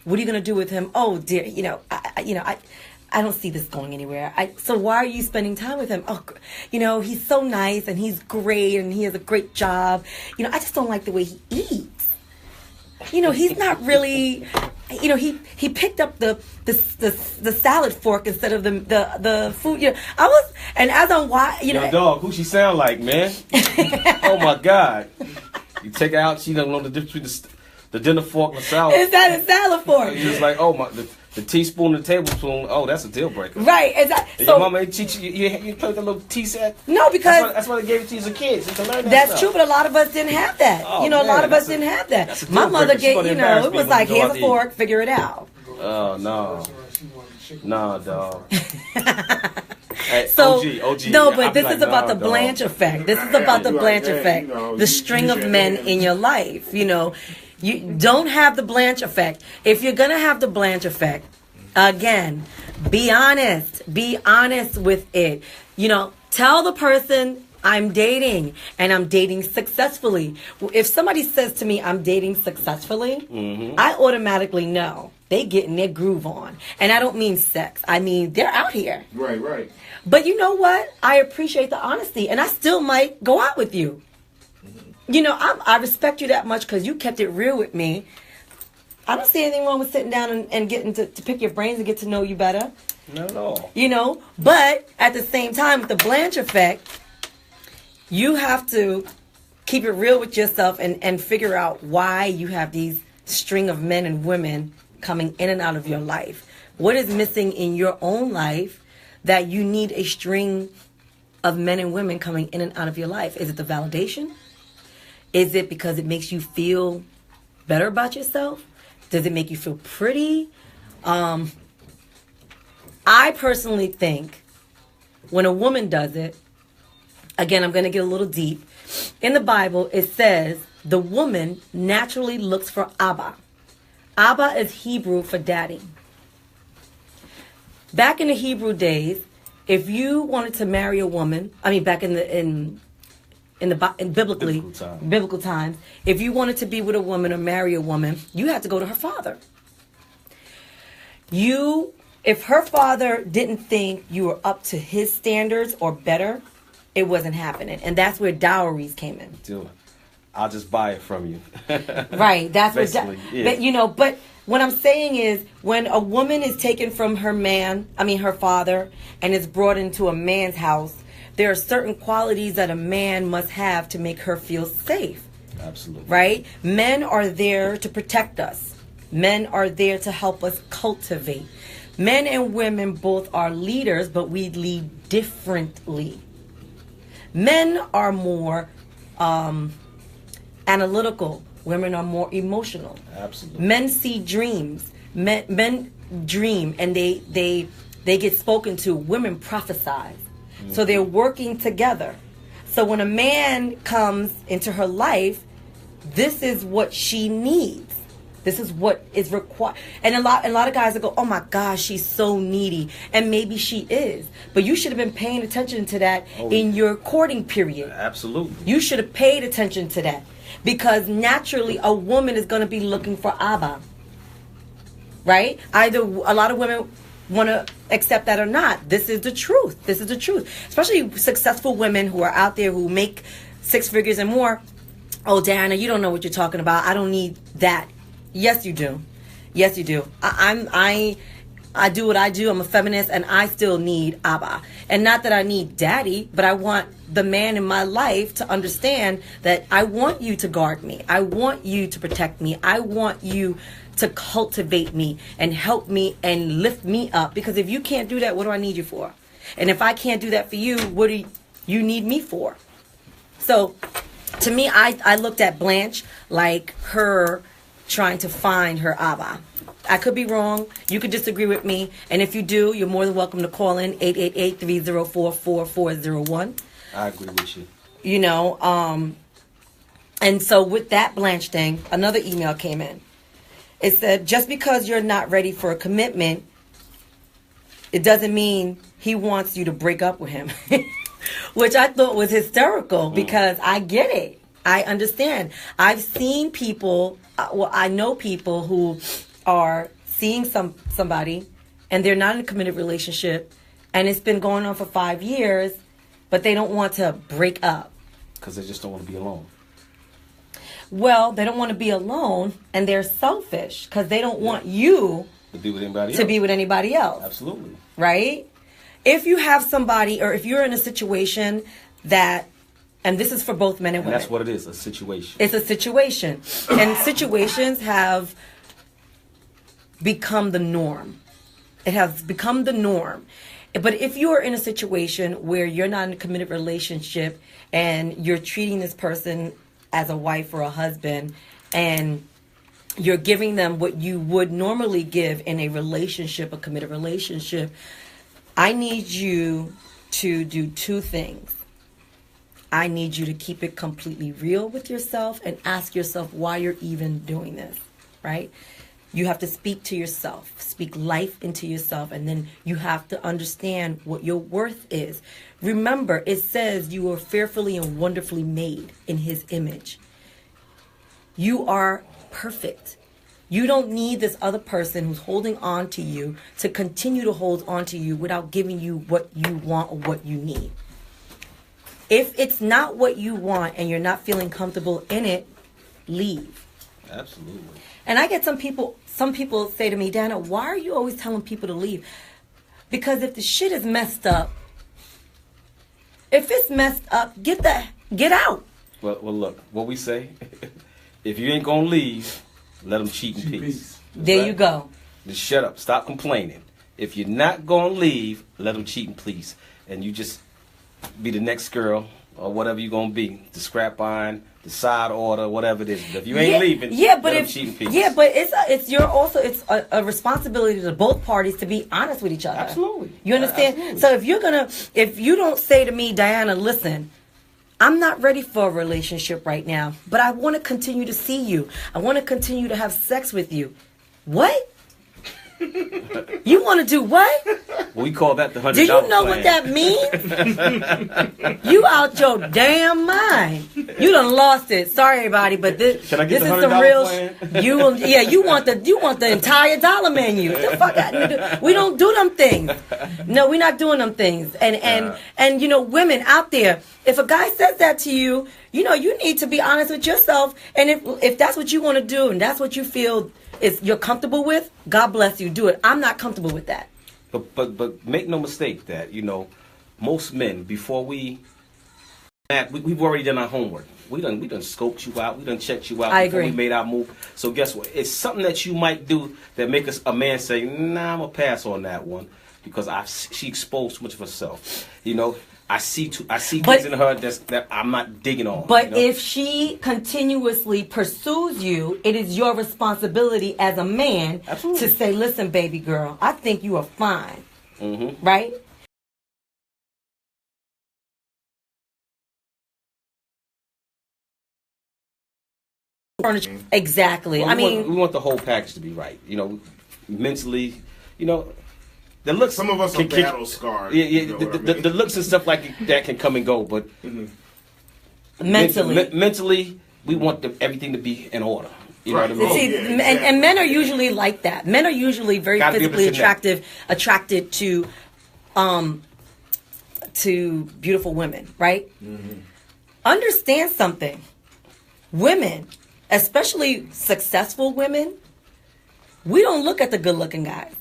going to do with him? Oh, dear, I don't see this going anywhere. So why are you spending time with him? Oh, he's so nice and he's great and he has a great job. I just don't like the way he eats. He's not really... he picked up the salad fork instead of the food. I was, and as I'm watching, dog, who she sound like, man? Oh my God! You take her out, she doesn't know the difference between the dinner fork and the salad. Is that a salad fork? You're just like, oh my, the teaspoon and the tablespoon. Oh, that's a deal breaker. Right, exactly. So, your mama teach you play with the little tea set. No, because that's why they gave it to you as a kid, so to learn that. That's stuff. true, but a lot of us didn't have that. Oh, a lot of us didn't have that. My mother gave, it was like, here's a fork, figure it out. Oh no, nah, dog. Hey, So OG, no, but this is about the Blanche effect. This is about the Blanche effect. The string of men in your life. You don't have the Blanche effect. If you're gonna have the Blanche effect, again, be honest. Be honest with it. Tell the person I'm dating and I'm dating successfully. If somebody says to me I'm dating successfully, I automatically know they getting their groove on. And I don't mean sex. I mean they're out here. Right. But you know what? I appreciate the honesty, and I still might go out with you. I respect you that much because you kept it real with me. I don't see anything wrong with sitting down and getting to pick your brains and get to know you better. Not at all. But at the same time, with the Blanche effect, you have to keep it real with yourself and figure out why you have these string of men and women coming in and out of your life. What is missing in your own life that you need a string of men and women coming in and out of your life? Is it the validation? Is it because it makes you feel better about yourself? Does it make you feel pretty? I personally think when a woman does it, again, I'm going to get a little deep. In the Bible, it says the woman naturally looks for Abba. Abba is Hebrew for daddy. Back in the Hebrew days, if you wanted to marry a woman, back in biblical times, if you wanted to be with a woman or marry a woman, you had to go to her father. If her father didn't think you were up to his standards or better, it wasn't happening. And that's where dowries came in. I'll just buy it from you. Right. That's what. But what I'm saying is when a woman is taken from her father, and is brought into a man's house, there are certain qualities that a man must have to make her feel safe. Absolutely. Right? Men are there to protect us. Men are there to help us cultivate. Men and women both are leaders, but we lead differently. Men are more analytical. Women are more emotional. Absolutely. Men see dreams. Men dream and they get spoken to. Women prophesize. So they're working together. So when a man comes into her life, this is what she needs. This is what is required. And a lot of guys will go, oh my gosh, she's so needy. And maybe she is. But you should have been paying attention to that in your courting period. Absolutely. You should have paid attention to that. Because naturally a woman is going to be looking for Abba. Right? Either a lot of women want to accept that or not. This is the truth. This is the truth. Especially successful women who are out there who make 6 figures and more. Oh, Diana, you don't know what you're talking about. I don't need that. Yes, you do. Yes, you do. I do what I do. I'm a feminist, and I still need Abba. And not that I need daddy, but I want the man in my life to understand that I want you to guard me. I want you to protect me. I want you to cultivate me and help me and lift me up. Because if you can't do that, what do I need you for? And if I can't do that for you, what do you need me for? So, to me, I looked at Blanche like her trying to find her Abba. I could be wrong. You could disagree with me. And if you do, you're more than welcome to call in 888-304-4401. I agree with you. And so with that Blanche thing, another email came in. It said, just because you're not ready for a commitment, it doesn't mean he wants you to break up with him. Which I thought was hysterical because I get it. I understand. I've seen people, I know people who are seeing somebody and they're not in a committed relationship and it's been going on for 5 years, but they don't want to break up. Because they just don't want to be alone. Well, they don't want to be alone and they're selfish because they don't want you to be with anybody else. Absolutely. Right? If you have somebody or if you're in a situation that, and this is for both men and women. That's what it is, a situation. It's a situation. And situations have become the norm. It has become the norm. But if you're in a situation where you're not in a committed relationship and you're treating this person as a wife or a husband and you're giving them what you would normally give in a relationship, a committed relationship, I need you to do 2 things. I need you to keep it completely real with yourself and ask yourself why you're even doing this, right? You have to speak to yourself, speak life into yourself, and then you have to understand what your worth is. Remember, it says you are fearfully and wonderfully made in his image. You are perfect. You don't need this other person who's holding on to you to continue to hold on to you without giving you what you want or what you need. If it's not what you want and you're not feeling comfortable in it, leave. Absolutely. And I get some people say to me, Dana, why are you always telling people to leave? Because if the shit is messed up, get out. Well, look, what we say, if you ain't gonna leave, let them cheat in peace. There you go. Just shut up. Stop complaining. If you're not gonna leave, let them cheat in peace. And you just be the next girl or whatever you're gonna be, the scrap iron, the side order, whatever it is. But if you ain't leaving, let them cheat in peace. Yeah, but it's a responsibility to both parties to be honest with each other. Absolutely. You understand? Absolutely. So if you don't say to me, Diana, listen, I'm not ready for a relationship right now, but I want to continue to see you. I want to continue to have sex with you. What? You want to do what? Well, we call that the $100 Do you know plan. what that means? You out your damn mind. You done lost it. Sorry, everybody, but this Can I get this the is some $100 real. plan? You want the entire dollar menu. Get the fuck out of here. We don't do them things. No, we're not doing them things. And you know, women out there, if a guy says that to you, you know, you need to be honest with yourself. And if that's what you want to do and that's what you feel is you're comfortable with, God bless you, do it. I'm not comfortable with that. But make no mistake that, you know, most men, before we've already done our homework. We done scoped you out. We done checked you out I before agree. we made our move. So guess what? It's something that you might do that make a man say, nah, I'm going to pass on that one because she exposed too much of herself. You know, I see things in her that I'm not digging on. But you know? if she continuously pursues you, it is your responsibility as a man Absolutely. to say, listen, baby girl, I think you are fine. Mm-hmm. Right? Exactly. Well, I mean, we want the whole package to be right. You know, mentally, you know, the looks. Some of us are battle scarred. Yeah, you know what I mean? the looks and stuff like that can come and go, but mentally, we want everything to be in order. You know what I mean? see, yeah, exactly. and men are usually like that. Men are usually very Gotta be able to physically connect. attracted to beautiful women, right? Mm-hmm. Understand something. Women, especially successful women, we don't look at the good-looking guys.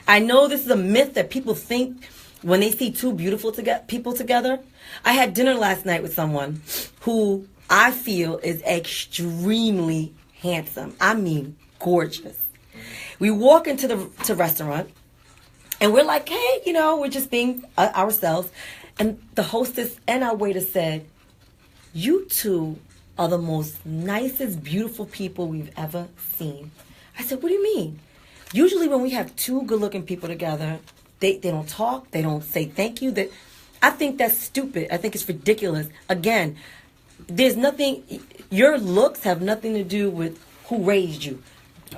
I know this is a myth that people think when they see two beautiful people together. I had dinner last night with someone who I feel is extremely handsome. I mean, gorgeous. We walk into the restaurant, and we're like, hey, you know, we're just being ourselves. And the hostess and our waiter said, you two are the most nicest, beautiful people we've ever seen. I said, what do you mean? Usually when we have two good-looking people together, they don't talk, they don't say thank you. I think that's stupid. I think it's ridiculous. Again, there's nothing, your looks have nothing to do with who raised you.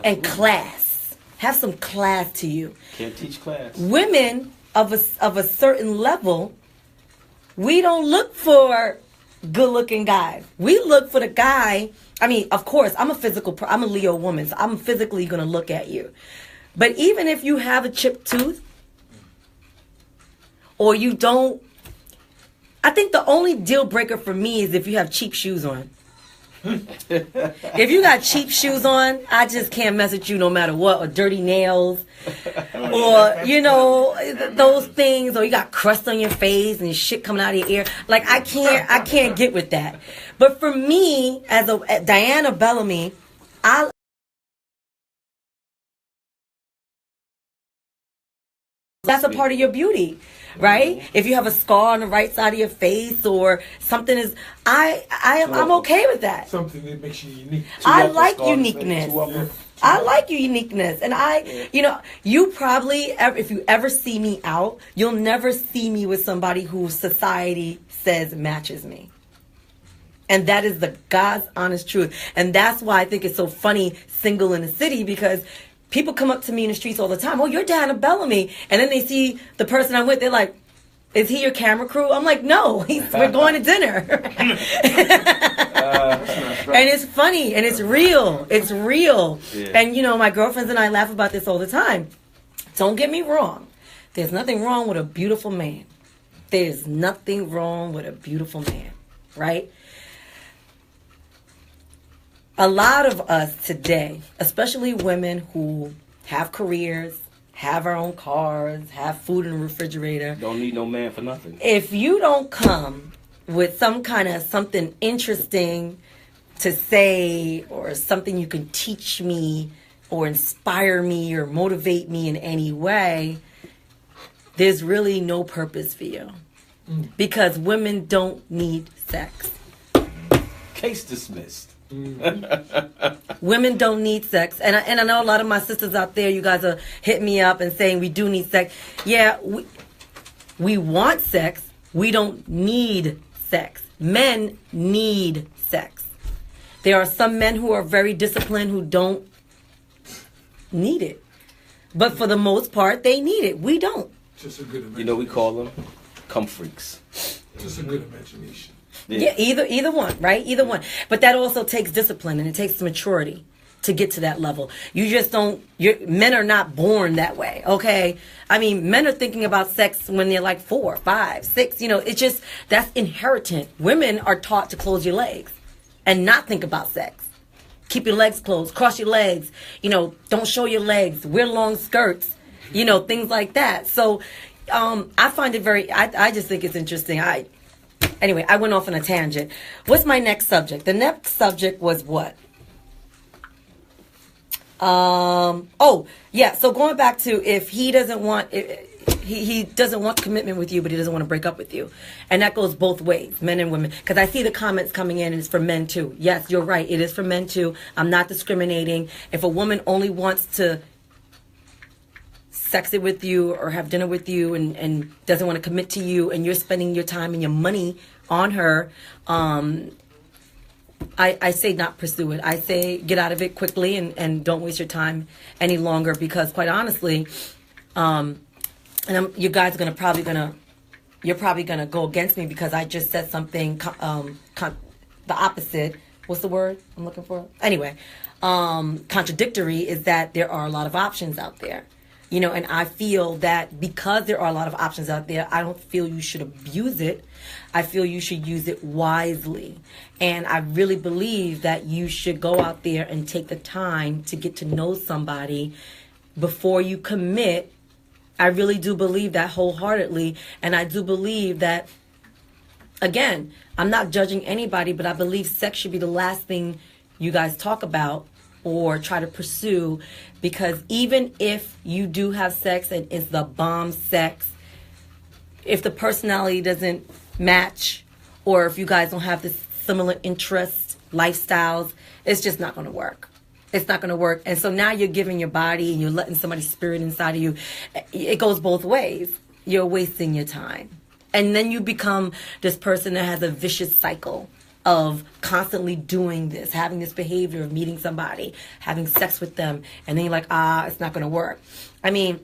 And class. Have some class to you. Can't teach class. Women of a certain level, we don't look for good-looking guys. We look for the guy. I mean, of course, I'm a Leo woman, so I'm physically going to look at you. But even if you have a chipped tooth, or you don't, I think the only deal breaker for me is if you have cheap shoes on. If you got cheap shoes on, I just can't mess with you no matter what, or dirty nails, or, you know, those things, or you got crust on your face and shit coming out of your ear. Like, I can't get with that. But for me, as Diana Bellamy, that's a part of your beauty, right? If you have a scar on the right side of your face or something is, I'm okay with that. Something that makes you unique. I like uniqueness. I like your uniqueness. And you know, you probably, if you ever see me out, you'll never see me with somebody who society says matches me. And that is the God's honest truth. And that's why I think it's so funny, single in the city, because people come up to me in the streets all the time. Oh, you're Diana Bellamy. And then they see the person I'm with. They're like, is he your camera crew? I'm like, no, we're going to dinner. And it's funny and it's real. It's real. Yeah. And, you know, my girlfriends and I laugh about this all the time. Don't get me wrong. There's nothing wrong with a beautiful man. There's nothing wrong with a beautiful man, right? A lot of us today, especially women who have careers, have our own cars, have food in the refrigerator. Don't need no man for nothing. If you don't come with some kind of something interesting to say or something you can teach me or inspire me or motivate me in any way, there's really no purpose for you. Because women don't need sex. Case dismissed. Women don't need sex, and I know a lot of my sisters out there, you guys are hitting me up and saying we do need sex. Yeah, we want sex. We don't need sex. Men need sex. There are some men who are very disciplined who don't need it, but for the most part, they need it. We don't. Just a good imagination. You know, we call them cum freaks. Just a good imagination. Yeah, either one, right? Either one. But that also takes discipline and it takes maturity to get to that level. You just don't, men are not born that way, okay? I mean, men are thinking about sex when they're like 4, 5, 6, you know, it's just, that's inheritant. Women are taught to close your legs and not think about sex. Keep your legs closed, cross your legs, you know, don't show your legs, wear long skirts, you know, things like that. So, I find it I just think it's interesting. Anyway, I went off on a tangent. What's my next subject? The next subject was what? So going back to if he doesn't want, he doesn't want commitment with you, but he doesn't want to break up with you. And that goes both ways, men and women. Because I see the comments coming in and it's for men too. Yes, you're right. It is for men too. I'm not discriminating. If a woman only wants to sex it with you or have dinner with you and doesn't want to commit to you and you're spending your time and your money on her, I say not pursue it. I say get out of it quickly and don't waste your time any longer, because quite honestly, you guys are you're probably gonna go against me because I just said something the opposite. What's the word I'm looking for? Anyway, contradictory is that there are a lot of options out there. You know, and I feel that because there are a lot of options out there, I don't feel you should abuse it. I feel you should use it wisely. And I really believe that you should go out there and take the time to get to know somebody before you commit. I really do believe that wholeheartedly. And I do believe that, again, I'm not judging anybody, but I believe sex should be the last thing you guys talk about or try to pursue, because even if you do have sex and it's the bomb sex, if the personality doesn't match or if you guys don't have this similar interests, lifestyles, it's just not going to work. It's not going to work. And so now you're giving your body and you're letting somebody's spirit inside of you. It goes both ways. You're wasting your time. And then you become this person that has a vicious cycle of constantly doing this, having this behavior of meeting somebody, having sex with them, and then you're like, it's not going to work. I mean,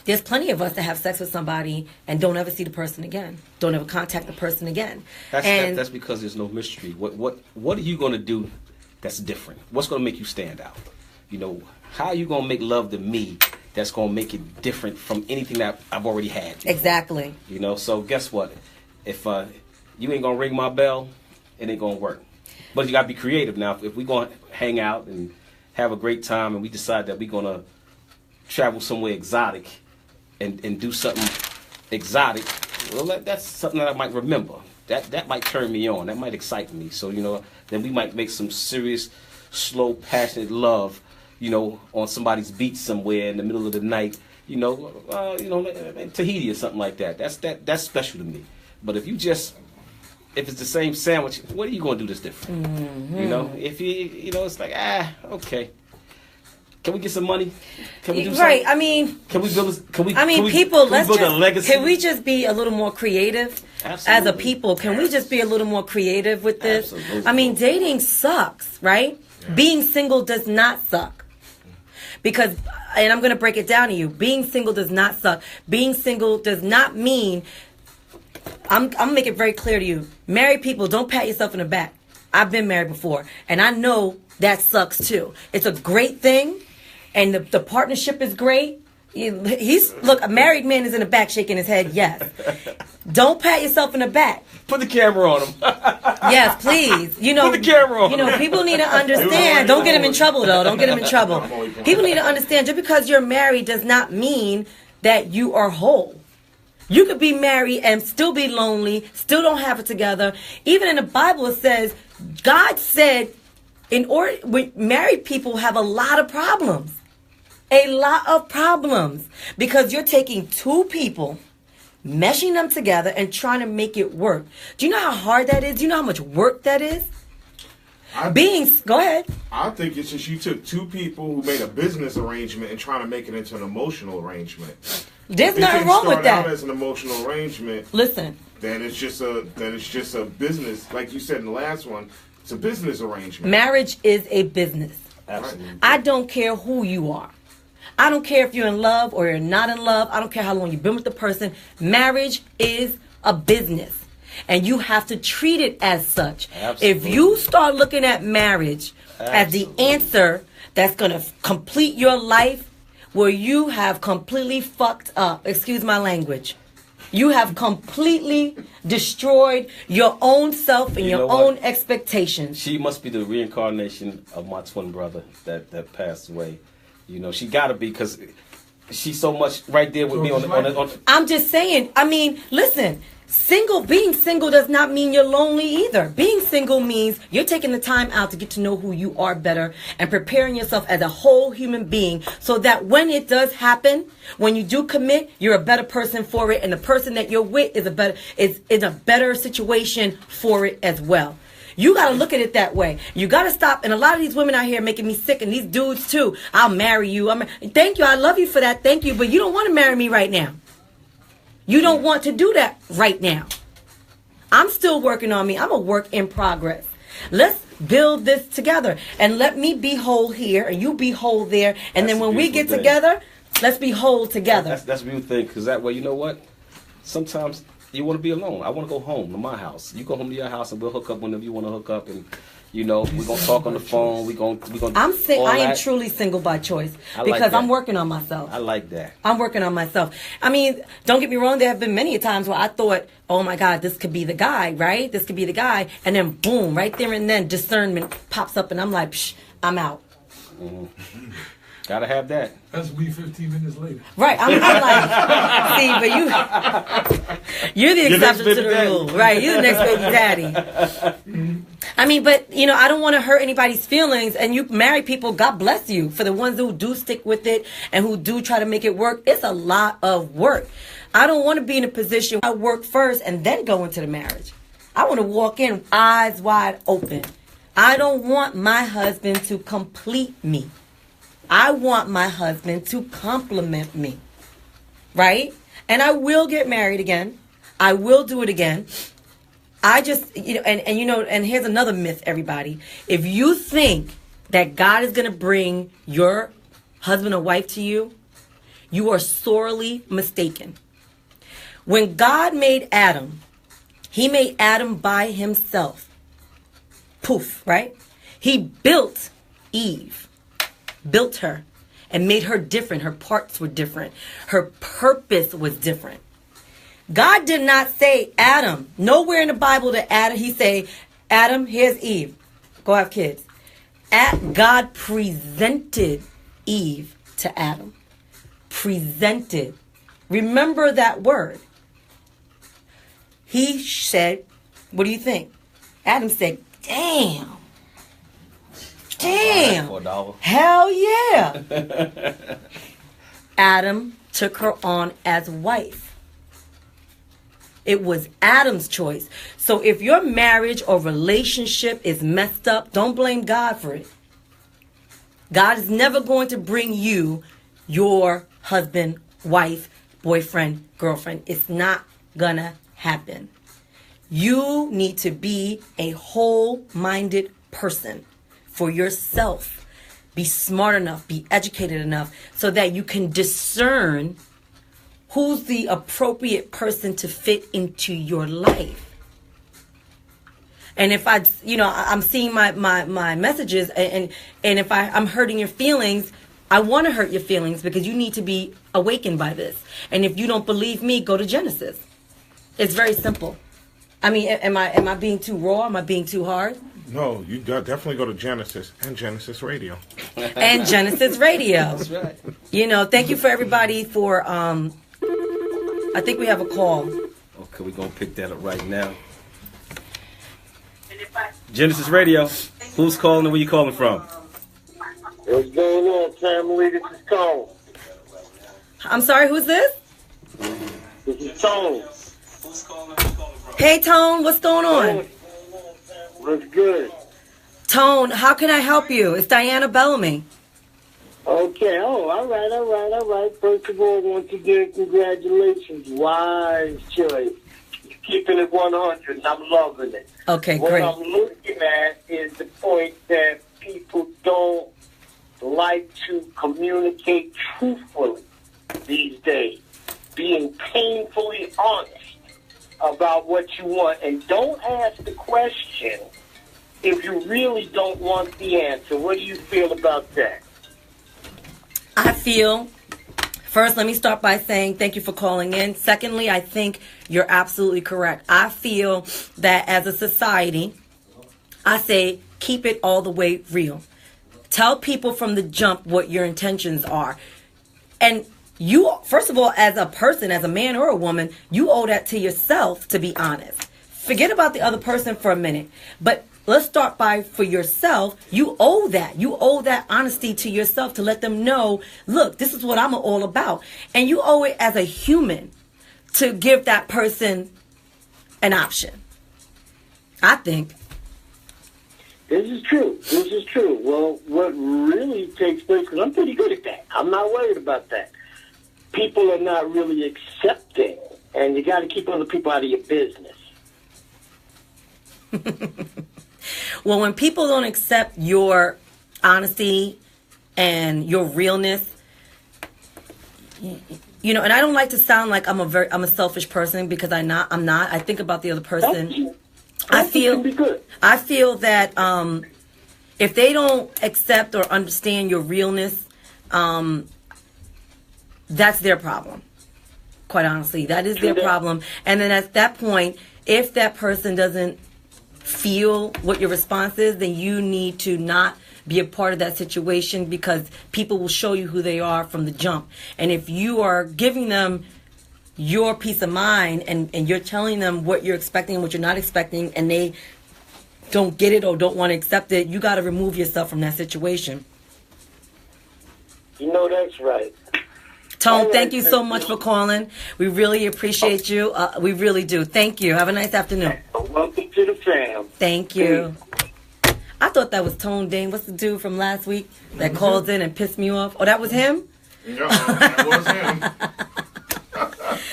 there's plenty of us that have sex with somebody and don't ever see the person again, don't ever contact the person again. That's because there's no mystery. What are you going to do that's different? What's going to make you stand out? You know, how are you going to make love to me that's going to make it different from anything that I've already had before? Exactly. You know, so guess what? If you ain't going to ring my bell, it ain't gonna work. But you gotta be creative now. If we're gonna hang out and have a great time and we decide that we're gonna travel somewhere exotic and do something exotic, well, that's something that I might remember. That might turn me on. That might excite me. So, you know, then we might make some serious, slow, passionate love, you know, on somebody's beach somewhere in the middle of the night, you know, Tahiti or something like that. That's special to me. But if it's the same sandwich, what are you going to do that's different? Mm-hmm. You know, if it's like, okay. Can we get some money? Can we do something? Right. I mean, can we build? Let's a legacy? Can we just be a little more creative? Absolutely. As a people? Can we just be a little more creative with this? Absolutely. I mean, dating sucks, right? Yeah. Being single does not suck. Because, and I'm going to break it down to you, being single does not suck. Being single does not mean, I'm going to make it very clear to you. Married people, don't pat yourself in the back. I've been married before, and I know that sucks too. It's a great thing, and the partnership is great. Look, a married man is in the back shaking his head, yes. Don't pat yourself in the back. Put the camera on him. Yes, please. You know, Put the camera on. You know, people need to understand. Don't get him in trouble, though. Don't get him in trouble. People need to understand, just because you're married does not mean that you are whole. You could be married and still be lonely, still don't have it together. Even in the Bible, it says, God said, married people have a lot of problems. A lot of problems. Because you're taking two people, meshing them together and trying to make it work. Do you know how hard that is? Do you know how much work that is? Go ahead. I think it's just you took two people who made a business arrangement and trying to make it into an emotional arrangement. There's nothing wrong with that. Out as an emotional arrangement. Listen. Then it's just a business, like you said in the last one. It's a business arrangement. Marriage is a business. Absolutely. I don't care who you are. I don't care if you're in love or you're not in love. I don't care how long you've been with the person. Marriage is a business. And you have to treat it as such. Absolutely. If you start looking at marriage as the answer that's going to complete your life, where you have completely fucked up, excuse my language, you have completely destroyed your own self and your own expectations. She must be the reincarnation of my twin brother that passed away. You know, she got to be, because she's so much right there with me on. I'm just saying, I mean, listen, being single does not mean you're lonely either. Being single means you're taking the time out to get to know who you are better and preparing yourself as a whole human being so that when it does happen, when you do commit, you're a better person for it, and the person that you're with is a better situation for it as well. You got to look at it that way. You got to stop. And a lot of these women out here making me sick, and these dudes too. I'll marry you. Thank you. I love you for that. Thank you. But you don't want to marry me right now. You don't want to do that right now. I'm still working on me. I'm a work in progress. Let's build this together. And let me be whole here and you be whole there. And then when we get together, let's be whole together. That's a beautiful thing, because that way, you know what? Sometimes you want to be alone. I want to go home to my house. You go home to your house and we'll hook up whenever you want to hook up. And, you know, we're going to talk on the phone. I am truly single by choice because I'm working on myself. I like that. I'm working on myself. I mean, don't get me wrong. There have been many times where I thought, oh my God, this could be the guy, right? This could be the guy. And then boom, right there and then discernment pops up and I'm like, psh, I'm out. Mm-hmm. Gotta have that. That's me 15 minutes later. Right. I'm like, see, but you're the exception to the rule. Right. You're the next baby daddy. I mean, but, you know, I don't want to hurt anybody's feelings. And you married people, God bless you. For the ones who do stick with it and who do try to make it work, it's a lot of work. I don't want to be in a position where I work first and then go into the marriage. I want to walk in eyes wide open. I don't want my husband to complete me. I want my husband to compliment me, right? And I will get married again. I will do it again. I just, you know, and here's another myth, everybody. If you think that God is going to bring your husband or wife to you, you are sorely mistaken. When God made Adam, he made Adam by himself. Poof, right? He built Eve. Built her and made her different. Her parts were different. Her purpose was different. God did not say, Adam, nowhere in the Bible did Adam, he say, Adam, here's Eve. Go have kids. God presented Eve to Adam. Presented. Remember that word. He said, what do you think? Adam said, damn. Hell yeah. Adam took her on as wife. It was Adam's choice. So if your marriage or relationship is messed up, don't blame God for it. God is never going to bring you your husband, wife, boyfriend, girlfriend. It's not gonna happen. You need to be a whole-minded person for yourself. be smart enough, be educated enough so that you can discern who's the appropriate person to fit into your life. And if I'm seeing my messages and if I'm hurting your feelings, I want to hurt your feelings because you need to be awakened by this. And if you don't believe me, go to Genesis. It's very simple. I mean, am I being too raw? Am I being too hard? No, you definitely go to Genesis and Genesis Radio. And Genesis Radio. That's right. Thank you for everybody for, I think we have a call. Okay, we're going to pick that up right now. Genesis Radio. Who's calling and where you calling from? What's going on, family? This is Tone. I'm sorry, who's this? This is Tone. Hey, Tone, what's going on? What's good? Tone, how can I help you? It's Diana Bellamy. Okay, all right. First of all, once again, congratulations. Wise choice. You're keeping it 100, and I'm loving it. Okay, what great. I'm looking at is the point that people don't like to communicate truthfully these days. Being painfully honest about what you want. And don't ask the question if you really don't want the answer. What do you feel about that? I feel, first, let me start by saying thank you for calling in. Secondly, I think you're absolutely correct. I feel that as a society, I say keep it all the way real. Tell people from the jump what your intentions are. And you, first of all, as a person, as a man or a woman, you owe that to yourself to be honest. Forget about the other person for a minute. But let's start by for yourself. You owe that. You owe that honesty to yourself to let them know, look, this is what I'm all about. And you owe it as a human to give that person an option. I think. This is true. Well, what really takes place, because I'm pretty good at that. I'm not worried about that. People are not really accepting, and you got to keep other people out of your business. Well, when people don't accept your honesty and your realness, and I don't like to sound like I'm a selfish person because I'm not. I think about the other person. I feel that if they don't accept or understand your realness, that's their problem. Quite honestly, that is their problem. And then at that point, if that person doesn't feel what your response is, then you need to not be a part of that situation because people will show you who they are from the jump. And if you are giving them your peace of mind and you're telling them what you're expecting and what you're not expecting and they don't get it or don't want to accept it, you got to remove yourself from that situation. You know that's right. Tone, thank you so much for calling. We really appreciate you. We really do. Thank you. Have a nice afternoon. Welcome to the fam. Thank you. I thought that was Tone Dane. What's the dude from last week that called in and pissed me off? Oh, that was him? Yeah, that was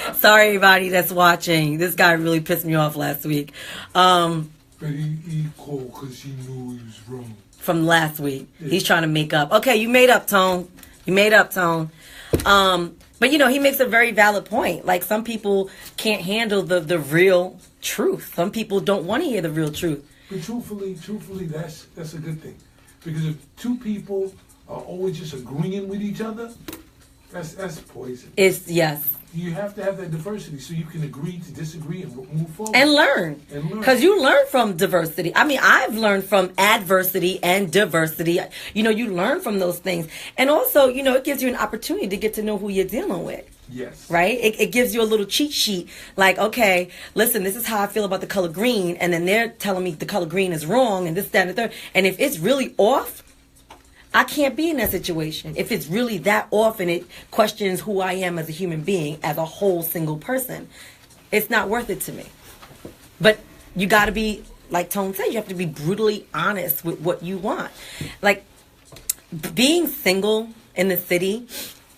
him. Sorry, everybody that's watching. This guy really pissed me off last week. But he called because he knew he was wrong. From last week. He's trying to make up. Okay, you made up, Tone. You made up, Tone. But he makes a very valid point. Like some people can't handle the real truth. Some people don't want to hear the real truth. But truthfully, that's a good thing. Because if two people are always just agreeing with each other, that's poison. Yes. You have to have that diversity so you can agree to disagree and move forward. And learn. Because you learn from diversity. I mean, I've learned from adversity and diversity. You learn from those things. And also, it gives you an opportunity to get to know who you're dealing with. Yes. Right? It gives you a little cheat sheet. Like, okay, listen, this is how I feel about the color green. And then they're telling me the color green is wrong and this, that, and the third. And if it's really off, I can't be in that situation. If it's really that off and it questions who I am as a human being, as a whole single person, it's not worth it to me. But you got to be, like Tone said, you have to be brutally honest with what you want. Like, being single in the city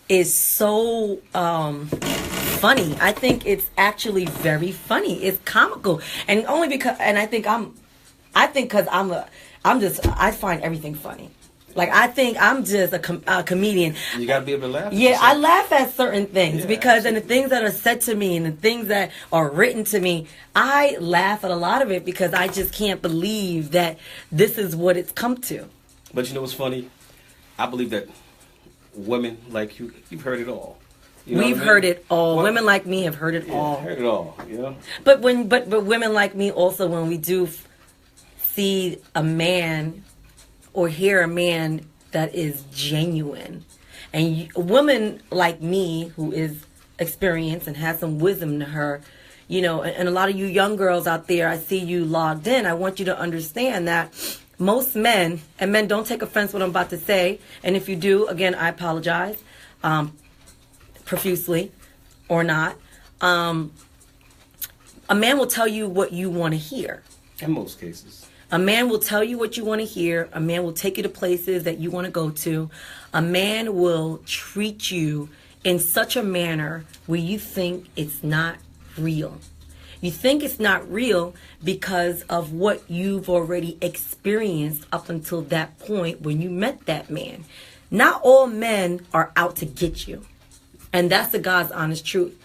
is so funny. I think it's actually very funny. It's comical. And only because, and I think because I find everything funny. Like, I think I'm just a comedian. You gotta be able to laugh. at Yeah, yourself. I laugh at certain things Yeah, because, and the things that are said to me and the things that are written to me, I laugh at a lot of it because I just can't believe that this is what it's come to. But you know what's funny? I believe that women like you've heard it all. You know We've what I mean? heard it all. Well, Women like me have heard it yeah, all. heard it all. You know. But women like me also, when we do see a man or hear a man that is genuine, and a woman like me who is experienced and has some wisdom to her, you know, and a lot of you young girls out there, I see you logged in. I want you to understand that most men, and men, don't take offense what I'm about to say, and if you do, again, I apologize profusely or not. A man will tell you what you want to hear. In most cases. A man will tell you what you want to hear. A man will take you to places that you want to go to. A man will treat you in such a manner where you think it's not real. You think it's not real because of what you've already experienced up until that point when you met that man. Not all men are out to get you. And that's the God's honest truth.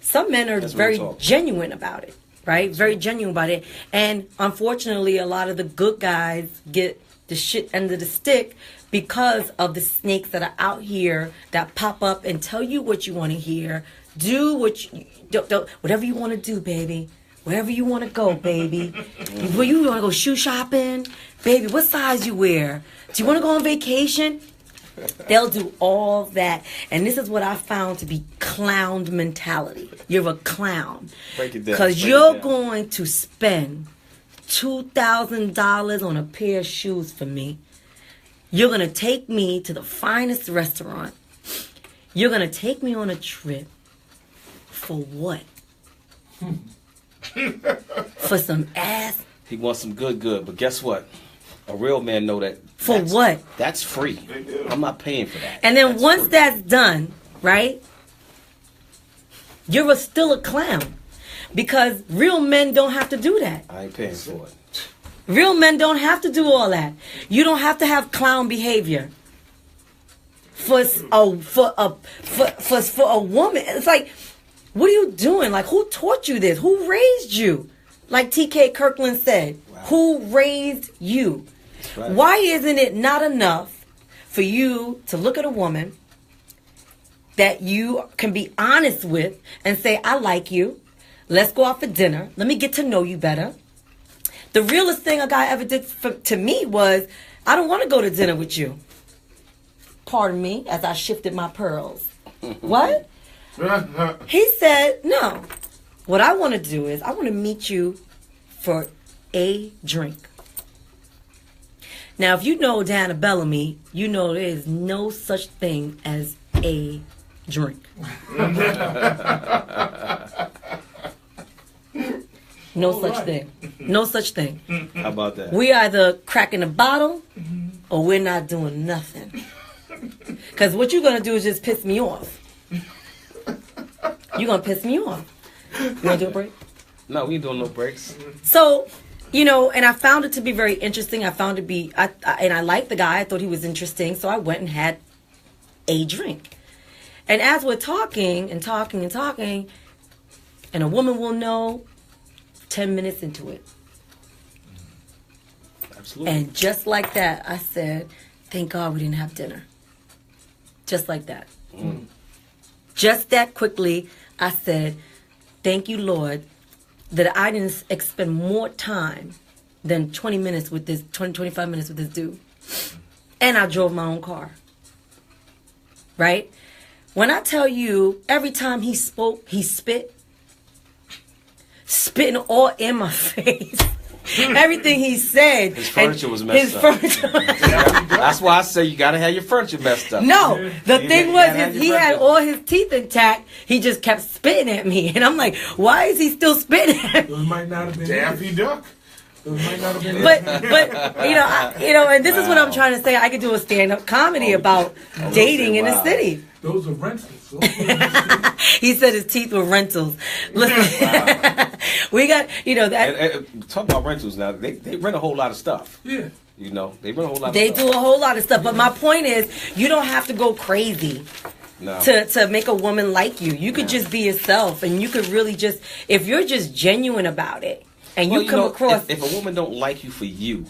Some men are That's real very talk. genuine about it, right? Very genuine about it. And unfortunately, a lot of the good guys get the shit end of the stick because of the snakes that are out here that pop up and tell you what you want to hear. Do what you, don't, whatever you want to do, baby. Wherever you want to go, baby. Where you want to go shoe shopping? Baby, what size you wear? Do you want to go on vacation? They'll do all that. And this is what I found to be clown mentality. You're a clown. Break it down. Because Break it you're down. going to spend $2,000 on a pair of shoes for me. You're going to take me to the finest restaurant. You're going to take me on a trip. For what? For some ass? He wants some good, but guess what? A real man know that. For that's- what? That's free. I'm not paying for that. And then That's once free. that's done, right? You're still a clown. Because real men don't have to do that. I ain't paying for it. Real men don't have to do all that. You don't have to have clown behavior. For a woman, it's like, what are you doing? Like, who taught you this? Who raised you? Like T.K. Kirkland said, Wow. who raised you? That's right. Why isn't it not enough for you to look at a woman that you can be honest with and say, I like you. Let's go out for dinner. Let me get to know you better. The realest thing a guy ever did to me was, I don't want to go to dinner with you. Pardon me, as I shifted my pearls. What? He said, no. What I want to do is, I want to meet you for a drink. Now, if you know Diana Bellamy, you know there is no such thing as a drink. No such thing. No such thing. How about that? We either cracking a bottle or we're not doing nothing. Because what you're going to do is just piss me off. You're going to piss me off. You want to do a break? No, we ain't doing no breaks. So, you know, and I found it to be very interesting. I found it to be, and I liked the guy. I thought he was interesting. So I went and had a drink. And as we're talking and talking and talking, and a woman will know 10 minutes into it. Absolutely. And just like that, I said, thank God we didn't have dinner. Just like that. Just that quickly, I said, thank you, Lord, that I didn't expend more time than 20 minutes with this, 25 minutes with this dude. And I drove my own car. Right? When I tell you, every time he spoke, he spitting all in my face. Everything he said. His furniture was messed up. Furniture. That's why I say you gotta have your furniture messed up. No, the You thing gotta was, have your he had furniture. all his teeth intact. He just kept spitting at me, and I'm like, why is he still spitting at me? Those might not have been Daffy Duck. Those might not have been But you know, and this is what I'm trying to say. I could do a stand-up comedy about dating in the wow. city. those are rentals. He said his teeth were rentals. Listen, we got, you know, that. And talk about rentals now. They rent a whole lot of stuff. Yeah. You know, they run a whole lot. They of do a whole lot of stuff. But my point is, you don't have to go crazy no. to make a woman like you. You could just be yourself, and you could really just, if you're just genuine about it, and Well, you come know, across. if a woman don't like you for you,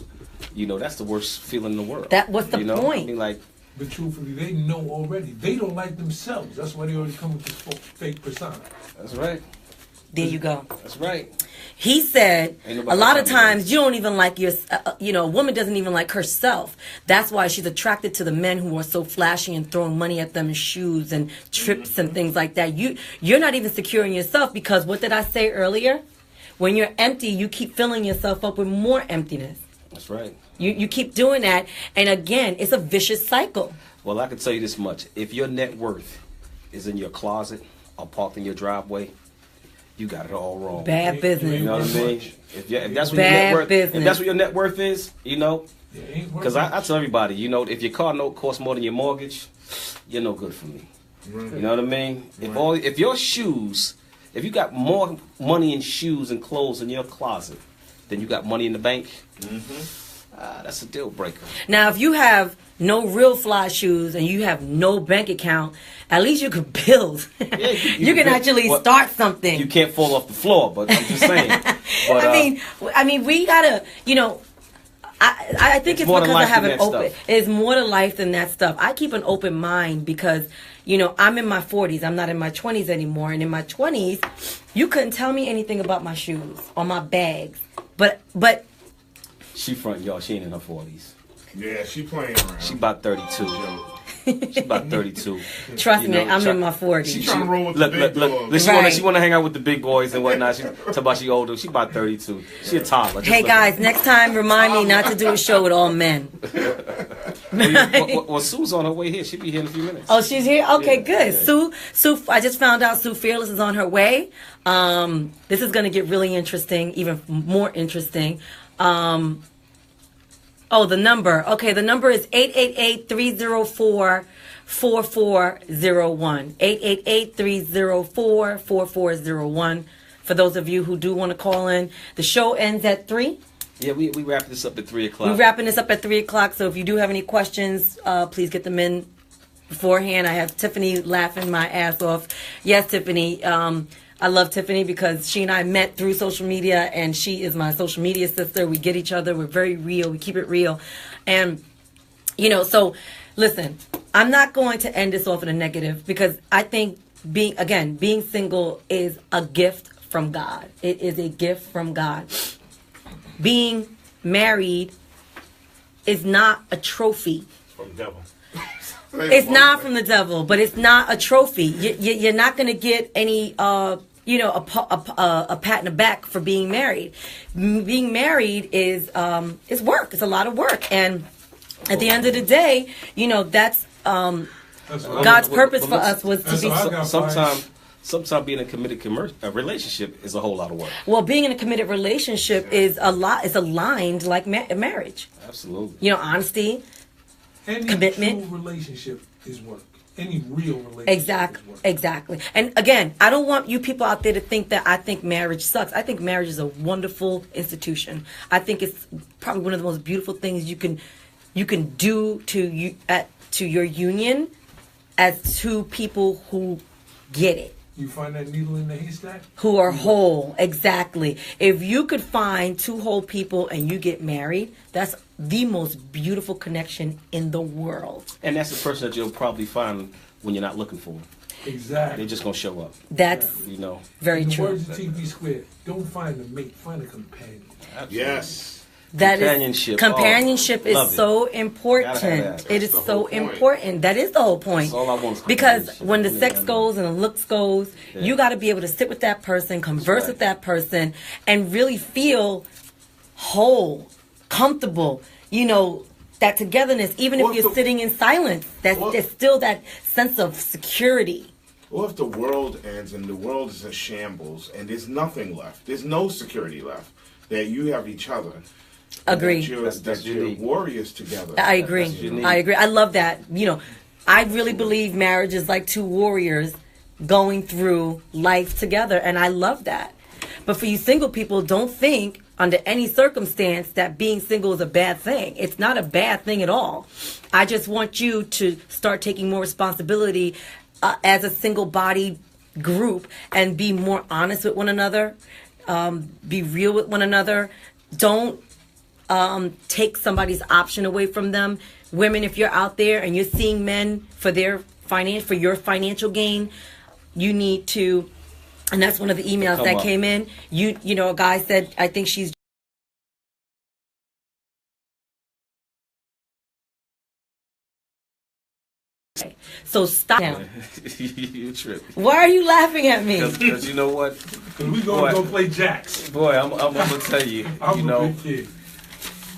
you know, that's the worst feeling in the world. What's the you know? point? I mean, like, But truthfully, they know already. They don't like themselves. That's why they already come with this fake persona. that's right. There you go. That's right. He said Ain't a nobody lot of telling me times you don't even like your, a woman doesn't even like herself. That's why she's attracted to the men who are so flashy and throwing money at them in shoes and trips and things like that. You're not even secure in yourself because what did I say earlier? When you're empty, you keep filling yourself up with more emptiness. That's right. You keep doing that, and again, it's a vicious cycle. Well, I can tell you this much: if your net worth is in your closet or parked in your driveway, you got it all wrong. Bad business. You know what I mean? If that's what your Bad net worth, business. if that's what your net worth is, you know, It ain't worth because it. I tell everybody, you know, if your car note costs more than your mortgage, you're no good for me. You know what I mean? If your shoes, if you got more money in shoes and clothes in your closet than you got money in the bank, that's a deal breaker. Now, if you have no real fly shoes and you have no bank account, at least you could build. Yeah, you can build- actually well, start something. You can't fall off the floor, but I'm just saying. But, I mean, we gotta, I think It's it's more to because I life have than an that open. stuff. It's more to life than that stuff. I keep an open mind because, I'm in my 40s. I'm not in my 20s anymore. And in my 20s, you couldn't tell me anything about my shoes or my bags. But she front y'all. She ain't in her 40s. Yeah, she playing around. She about 32. She about 32. trust You me, know, I'm try- in my 40s. She trying to roll with the big dogs. She wanna hang out with the big boys and whatnot. She talk about she older. She about 32. She a toddler. Just Hey look- guys, next time remind me not to do a show with all men. Well, Sue's on her way here. She'll be here in a few minutes. Oh, she's here? Okay, Yeah, good. yeah. Sue, I just found out Sue Fearless is on her way. This is going to get really interesting, even more interesting. The number. Okay, the number is 888-304-4401. 888-304-4401. For those of you who do want to call in, the show ends at 3. Yeah, we wrap this up at 3 o'clock. We're wrapping this up at 3 o'clock, so if you do have any questions, please get them in beforehand. I have Tiffany laughing my ass off. Yes, Tiffany. I love Tiffany because she and I met through social media, and she is my social media sister. We get each other. We're very real. We keep it real. And, so listen, I'm not going to end this off in a negative because I think being single is a gift from God. It is a gift from God. Being married is not a trophy. From the devil. It's not from the devil, but it's not a trophy. You're not going to get any, a pat in the back for being married. Being married is work. It's a lot of work, and at the end of the day, that's God's purpose for us was to That's be. what I got. Sometimes being in a committed relationship is a whole lot of work. Well, being in a committed relationship is a lot. It's aligned like marriage. Absolutely. Honesty. Any Commitment. true relationship is work. Any real relationship Exactly. is work. Exactly. And again, I don't want you people out there to think that I think marriage sucks. I think marriage is a wonderful institution. I think it's probably one of the most beautiful things you can do to your union as two people who get it. You find that needle in the haystack? Who are whole. Exactly. If you could find two whole people and you get married, that's the most beautiful connection in the world. And that's the person that you'll probably find when you're not looking for them. Exactly. They're just gonna show up. That's very In the true. words of TV Square, don't find a mate, find a companion. Absolutely. Yes. That Companionship. is companionship Oh, love is it. so Gotta have important. that. It is That's the so whole point. important. That is the whole point. That's all I want is Because companionship. when the Yeah, sex I know. goes and the looks goes, Yeah. you got to be able to sit with that person, converse right. with that person, and really feel whole, comfortable. That togetherness. Even Well, if you're the- sitting in silence, Well- there's still that sense of security. What if the world ends and the world is in shambles and there's nothing left? There's no security left. That you have each other. Agree. That you're, That's that you're unique. warriors together. I agree. That's unique. I agree. I love that. I really believe marriage is like two warriors going through life together, and I love that. But for you single people, don't think under any circumstance that being single is a bad thing. It's not a bad thing at all. I just want you to start taking more responsibility as a single-bodied group and be more honest with one another, be real with one another. Don't take somebody's option away from them. Women, if you're out there and you're seeing men for your financial gain, you need to. And that's one of the emails that came in. You know, a guy said, I think she's. So stop now. You tripping. Why are you laughing at me? Because you know what? We gonna go play jacks. Boy, I'm gonna tell you. I'm you a know, big kid.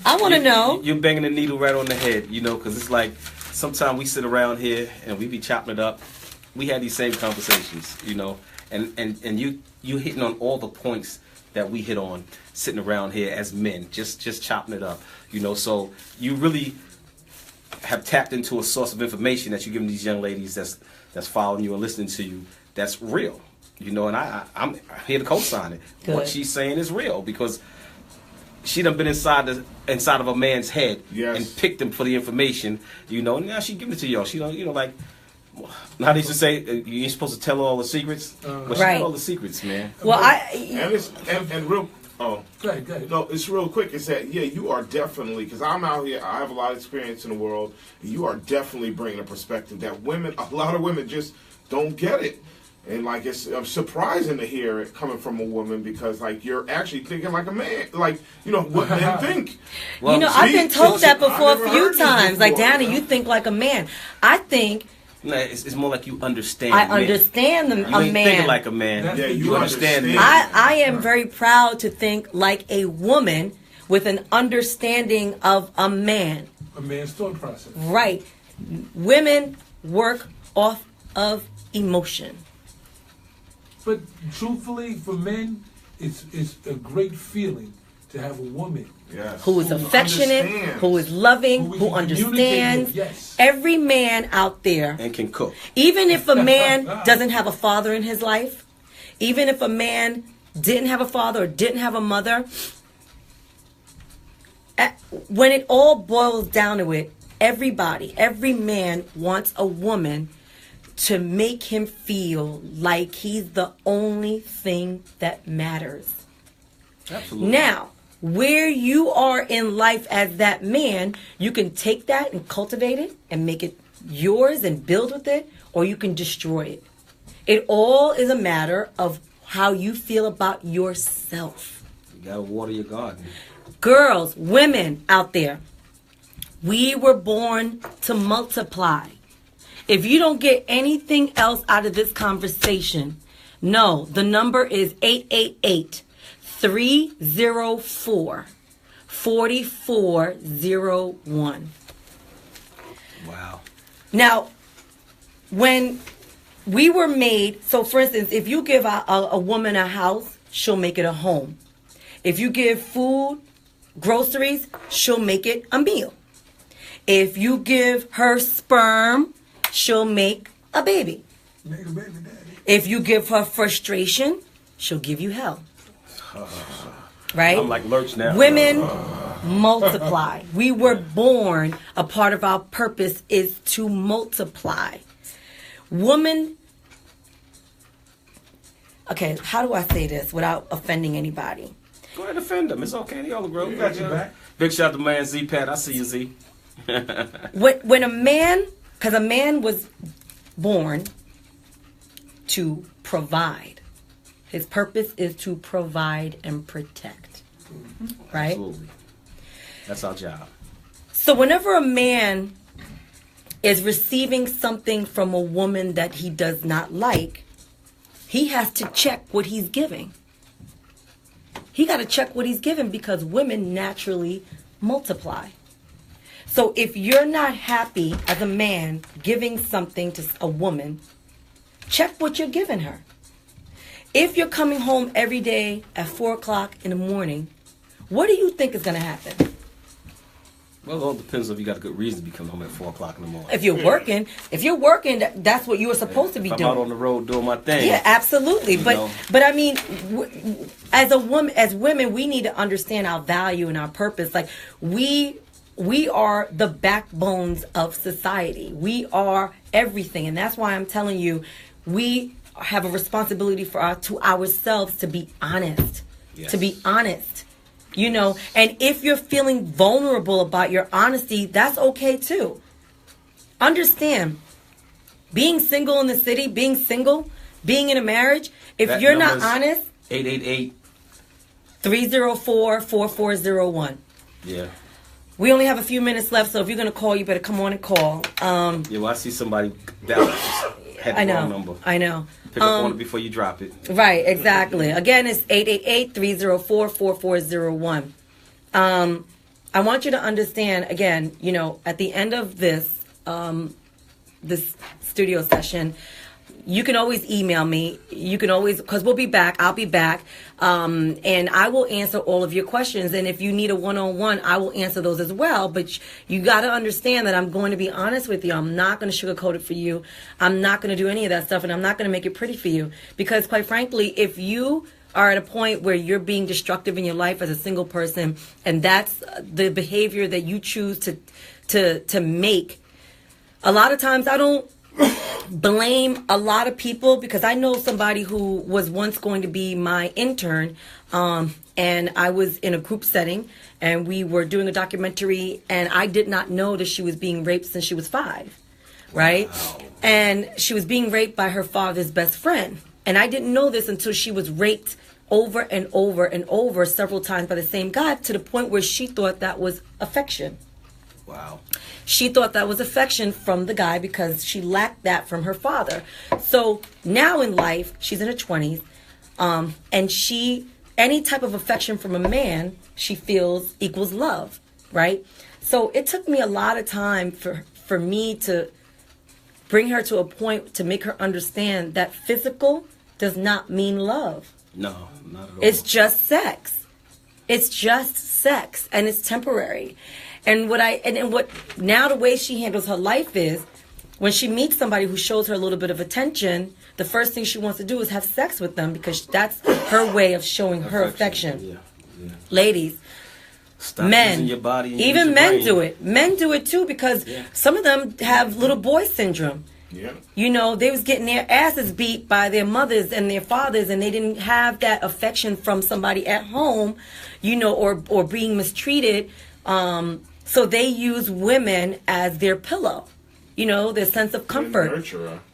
I want to know. You're banging the needle right on the head, you know, because it's like sometimes we sit around here and we be chopping it up. We had these same conversations, you know, and you hitting on all the points that we hit on sitting around here as men, just chopping it up, you know. So you really have tapped into a source of information that you're giving these young ladies that's following you and listening to you that's real, you know. And I'm here to co-sign it. Good. What she's saying is real because she done been inside of a man's head and picked him for the information, you know. And now she giving it to y'all. She don't, you know, like how they used to say you ain't supposed to tell all the secrets, but she Right. tell all the secrets, man. Well, And it's and real. Oh, Go ahead. no, it's real quick. It's that you are definitely, because I'm out here. I have a lot of experience in the world. And you are definitely bringing a perspective that a lot of women just don't get it. And like it's surprising to hear it coming from a woman because like you're actually thinking like a man, like you know what men think. you know, see, I've been told that I before never a few heard this times. Like, before. Danny, you think like a man. I think No, it's more like you understand. I men. understand You a ain't man. thinking like a man. Yeah, you understand. understand. men. I am very proud to think like a woman with an understanding of a man. A man's thought process. Right. Women work off of emotion. But truthfully, for men, it's a great feeling to have a woman. Yes. Who is Who affectionate, understands. who is loving, Who we who can communicate understands. with, yes. Every man out there, And can cook. even if a man doesn't have a father in his life, even if a man didn't have a father or didn't have a mother, when it all boils down to it, every man wants a woman to make him feel like he's the only thing that matters. Absolutely. Now, where you are in life as that man, you can take that and cultivate it and make it yours and build with it, or you can destroy it. It all is a matter of how you feel about yourself. You gotta water your garden. Girls, women out there, we were born to multiply. If you don't get anything else out of this conversation, no, the number is 888-304-4401. Wow. Now, when we were made, so for instance, if you give a woman a house, she'll make it a home. If you give food, groceries, she'll make it a meal. If you give her sperm, she'll make a baby. Make a baby daddy. If you give her frustration, she'll give you hell. Right? I'm like Lurch now. Women multiply. We were born, a part of our purpose is to multiply. Woman, okay, how do I say this without offending anybody? Go ahead and defend them. It's okay. They all grow. We got your back. Big shout out to man Z-Pat. I see you, Z. When a man, because a man was born to provide. His purpose is to provide and protect. Right? Absolutely. That's our job. So whenever a man is receiving something from a woman that he does not like, he has to check what he's giving. He got to check what he's giving because women naturally multiply. So if you're not happy as a man giving something to a woman, check what you're giving her. If you're coming home every day at 4 o'clock in the morning, what do you think is going to happen? Well, it all depends if you got a good reason to be coming home at 4 o'clock in the morning. If you're working, that's what you were supposed to be If I'm doing. out on the road doing my thing. Yeah, absolutely. You But know. but I mean, as a woman, as women, we need to understand our value and our purpose. Like we are the backbones of society. We are everything, and that's why I'm telling you, we have a responsibility to ourselves to be honest. Yes. To be honest. You know, and if you're feeling vulnerable about your honesty, that's okay too. Understand, being single in the city, being in a marriage, if That you're not number's honest, 888. 304-4401. Yeah. We only have a few minutes left, so if you're going to call, you better come on and call. Yeah, well, I see somebody that had the wrong number. I know. Pick up on it before you drop it. Right, exactly. Again, it's 888-304-4401. I want you to understand, again, you know, at the end of this studio session, you can always email me. You can always, because we'll be back. I'll be back. And I will answer all of your questions. And if you need a one-on-one, I will answer those as well. But you got to understand that I'm going to be honest with you. I'm not going to sugarcoat it for you. I'm not going to do any of that stuff. And I'm not going to make it pretty for you. Because quite frankly, if you are at a point where you're being destructive in your life as a single person, and that's the behavior that you choose to make, a lot of times I don't blame a lot of people, because I know somebody who was once going to be my intern, and I was in a group setting and we were doing a documentary, and I did not know that she was being raped since she was 5, right? Wow. And she was being raped by her father's best friend, and I didn't know this until she was raped over and over and over several times by the same guy, to the point where she thought that was affection. Wow. She thought that was affection from the guy because she lacked that from her father. So now in life, she's in her 20s, and any type of affection from a man, she feels equals love, right? So it took me a lot of time for me to bring her to a point to make her understand that physical does not mean love. No, not at all. It's just sex. It's just sex, and it's temporary. And what now the way she handles her life is, when she meets somebody who shows her a little bit of attention, the first thing she wants to do is have sex with them, because that's her way of showing her affection. Yeah. Ladies, Stop men, using your body and even use your men brain. do it. Men do it too, because some of them have little boy syndrome. Yeah. You know, they was getting their asses beat by their mothers and their fathers, and they didn't have that affection from somebody at home, you know, or being mistreated. So they use women as their pillow, you know, their sense of comfort.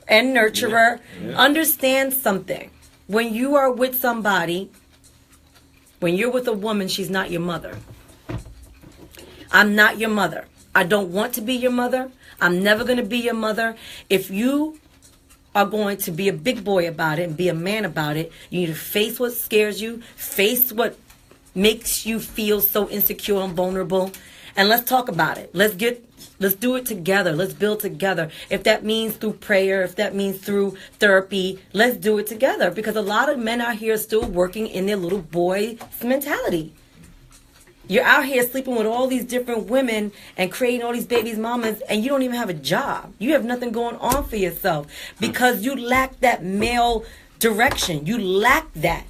And nurturer. Yeah. Understand something. When you are with somebody, when you're with a woman, she's not your mother. I'm not your mother. I don't want to be your mother. I'm never going to be your mother. If you are going to be a big boy about it and be a man about it, you need to face what scares you, face what makes you feel so insecure and vulnerable, and let's talk about it. Let's do it together. Let's build together. If that means through prayer, if that means through therapy, let's do it together, because a lot of men out here still working in their little boy mentality. You're out here sleeping with all these different women and creating all these babies' mamas, and you don't even have a job. You have nothing going on for yourself because you lack that male direction. You lack that.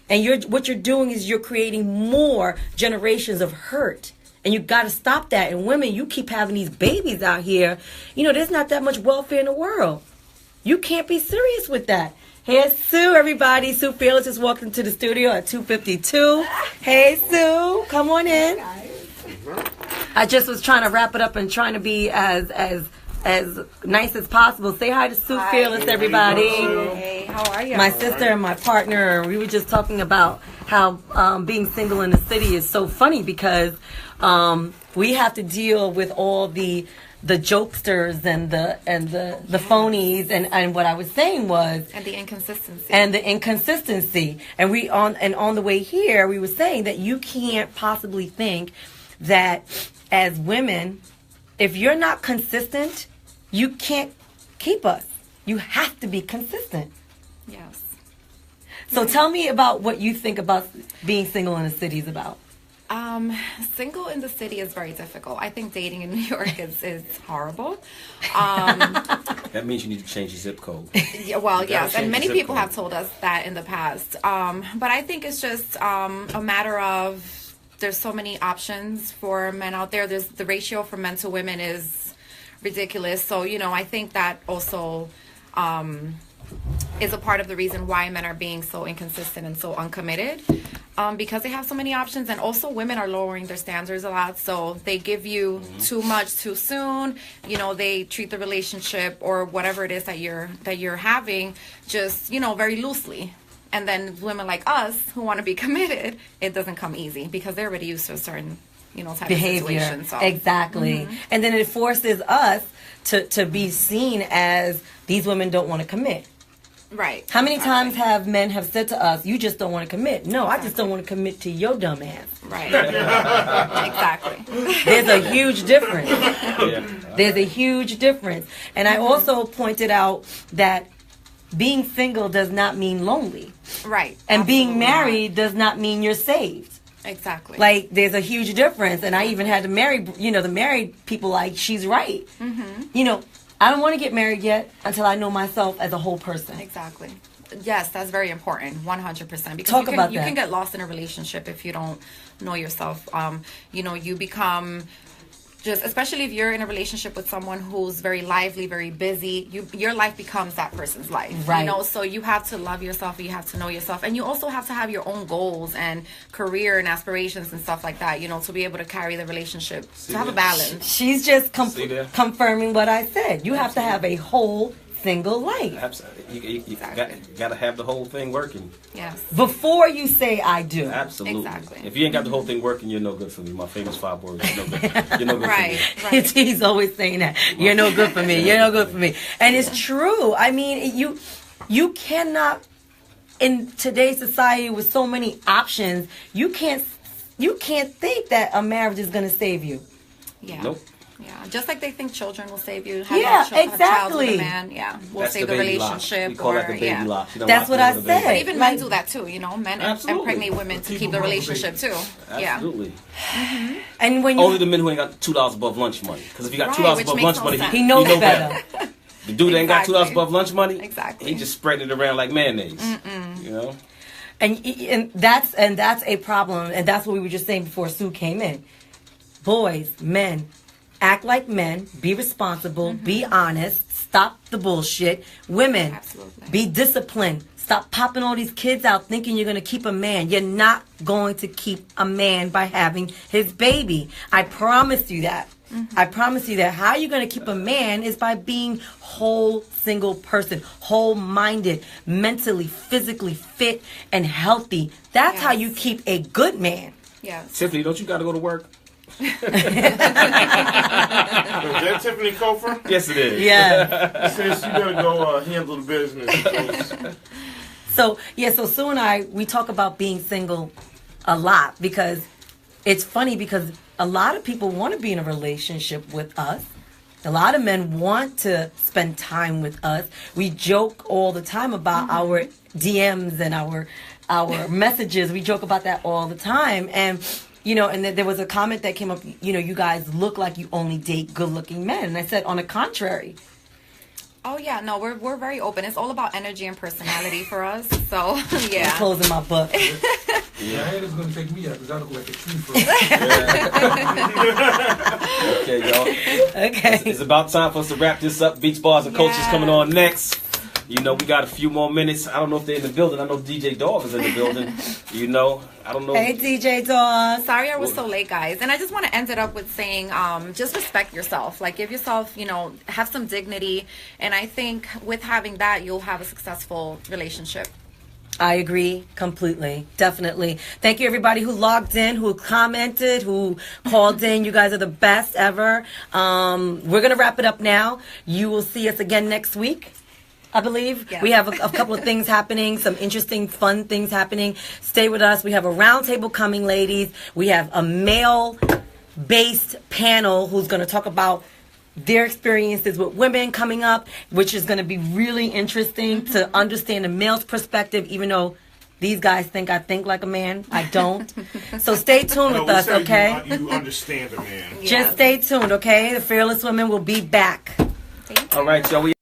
And what you're doing is you're creating more generations of hurt. And you got to stop that. And women, you keep having these babies out here. You know, there's not that much welfare in the world. You can't be serious with that. Here's Sue, everybody. Sue Fearless just walked into the studio at 2:52. Hey, Sue. Come on in. I just was trying to wrap it up and trying to be as nice as possible. Say hi to Sue Fearless, everybody. Hey, how are you? My sister and my partner, we were just talking about how being single in the city is so funny, because we have to deal with all the jokesters and the phonies, and what I was saying was, and the inconsistency. And on the way here, we were saying that you can't possibly think that as women, if you're not consistent, you can't keep us. You have to be consistent. Yes. So tell me about what you think about being single in the city is about. Single in the city is very difficult. I think dating in New York is horrible. That means you need to change your zip code. Yeah, well, You gotta yes, and change many your zip people code. have told us that in the past. But I think it's just a matter of there's so many options for men out there. There's the ratio from men to women is ridiculous. So I think that also is a part of the reason why men are being so inconsistent and so uncommitted. Because they have so many options, and also women are lowering their standards a lot, so they give you too much too soon. They treat the relationship or whatever it is that you're having just very loosely. And then women like us who want to be committed, it doesn't come easy because they're already used to a certain type Behavior. of situation. So. Exactly. And then it forces us to be seen as these women don't want to commit. Right. How many Exactly. times have men have said to us, "You just don't want to commit"? No, I just don't want to commit to your dumb ass. Right. Exactly. There's a huge difference. Yeah. There's a huge difference. And I also pointed out that being single does not mean lonely. Right. And being Absolutely married does not mean you're saved. not. Exactly. Like, there's a huge difference. And I even had to marry, the married people, like, she's right. I don't want to get married yet until I know myself as a whole person. Exactly. Yes, that's very important. 100%. Because Talk about you that. can get lost in a relationship if you don't know yourself. You become just, especially if you're in a relationship with someone who's very lively, very busy, your life becomes that person's life. Right. So you have to love yourself, you have to know yourself, and you also have to have your own goals and career and aspirations and stuff like that, to be able to carry the relationship, to have a balance. She's just See there? confirming what I said. You have to have a whole single life. Absolutely. You Exactly. got to have the whole thing working. Yes. Before you say I do. Absolutely. Exactly. If you ain't got the whole thing working, you're no good for me. My famous 5 words. You're no good, you're no good Right. for me. Right. He's always saying that. You're no good for me. You're no good for me. And it's true. I mean, you cannot, in today's society with so many options, you can't think that a marriage is going to save you. Yeah. Nope. Yeah, just like they think children will save you. Yeah, a child with exactly. a man, will That's save the baby lock. relationship. We call that the baby yeah. lock. She done That's locked what me I with a baby. But said. even Like- men do that too, men Absolutely. impregnate women to keep the relationship too. Yeah. Absolutely. And when you Only the men who ain't got $2 above lunch money. Because if you got Right, $2 which above makes lunch no money, sense. he knows know better. The dude that ain't got $2 Exactly. above lunch money, Exactly. he just spreading it around like mayonnaise. And that's a problem, and that's what we were just saying before Sue came in. Boys, men, act like men, be responsible, be honest, stop the bullshit. Women, Absolutely. be disciplined. Stop popping all these kids out thinking you're going to keep a man. You're not going to keep a man by having his baby. I promise you that. I promise you that. How are you going to keep a man is by being whole single person, whole-minded, mentally, physically fit and healthy. That's how Yes. you keep a good man. Yes. Tiffany, don't you got to go to work? Is that Tiffany Cofer? Yes, it is. Yeah. Sis, you better go handle the business. So Sue and I, we talk about being single a lot because it's funny because a lot of people want to be in a relationship with us. A lot of men want to spend time with us. We joke all the time about our DMs and our messages. We joke about that all the time. And, and there was a comment that came up, you guys look like you only date good-looking men. And I said, on the contrary. Oh yeah, no, we're very open. It's all about energy and personality for us. So yeah. I'm closing my book. Diana's gonna take me out because I look like a tree frog. Okay, y'all. Okay. It's about time for us to wrap this up. Beach Bars and Cultures coming on next. We got a few more minutes. I don't know if they're in the building. I know DJ Dog is in the building. I don't know. Hey, DJ Dog. Sorry I was so late, guys. And I just want to end it up with saying, just respect yourself. Like, give yourself, have some dignity. And I think with having that, you'll have a successful relationship. I agree completely. Definitely. Thank you, everybody who logged in, who commented, who called in. You guys are the best ever. We're going to wrap it up now. You will see us again next week, I believe. Yeah. We have a couple of things happening, some interesting, fun things happening. Stay with us. We have a roundtable coming, ladies. We have a male-based panel who's going to talk about their experiences with women coming up, which is going to be really interesting to understand the male's perspective, even though These guys think I think like a man. I don't. So stay tuned with us, okay? You understand a man. Just stay tuned, okay? The Fearless Women will be back. All right, y'all. We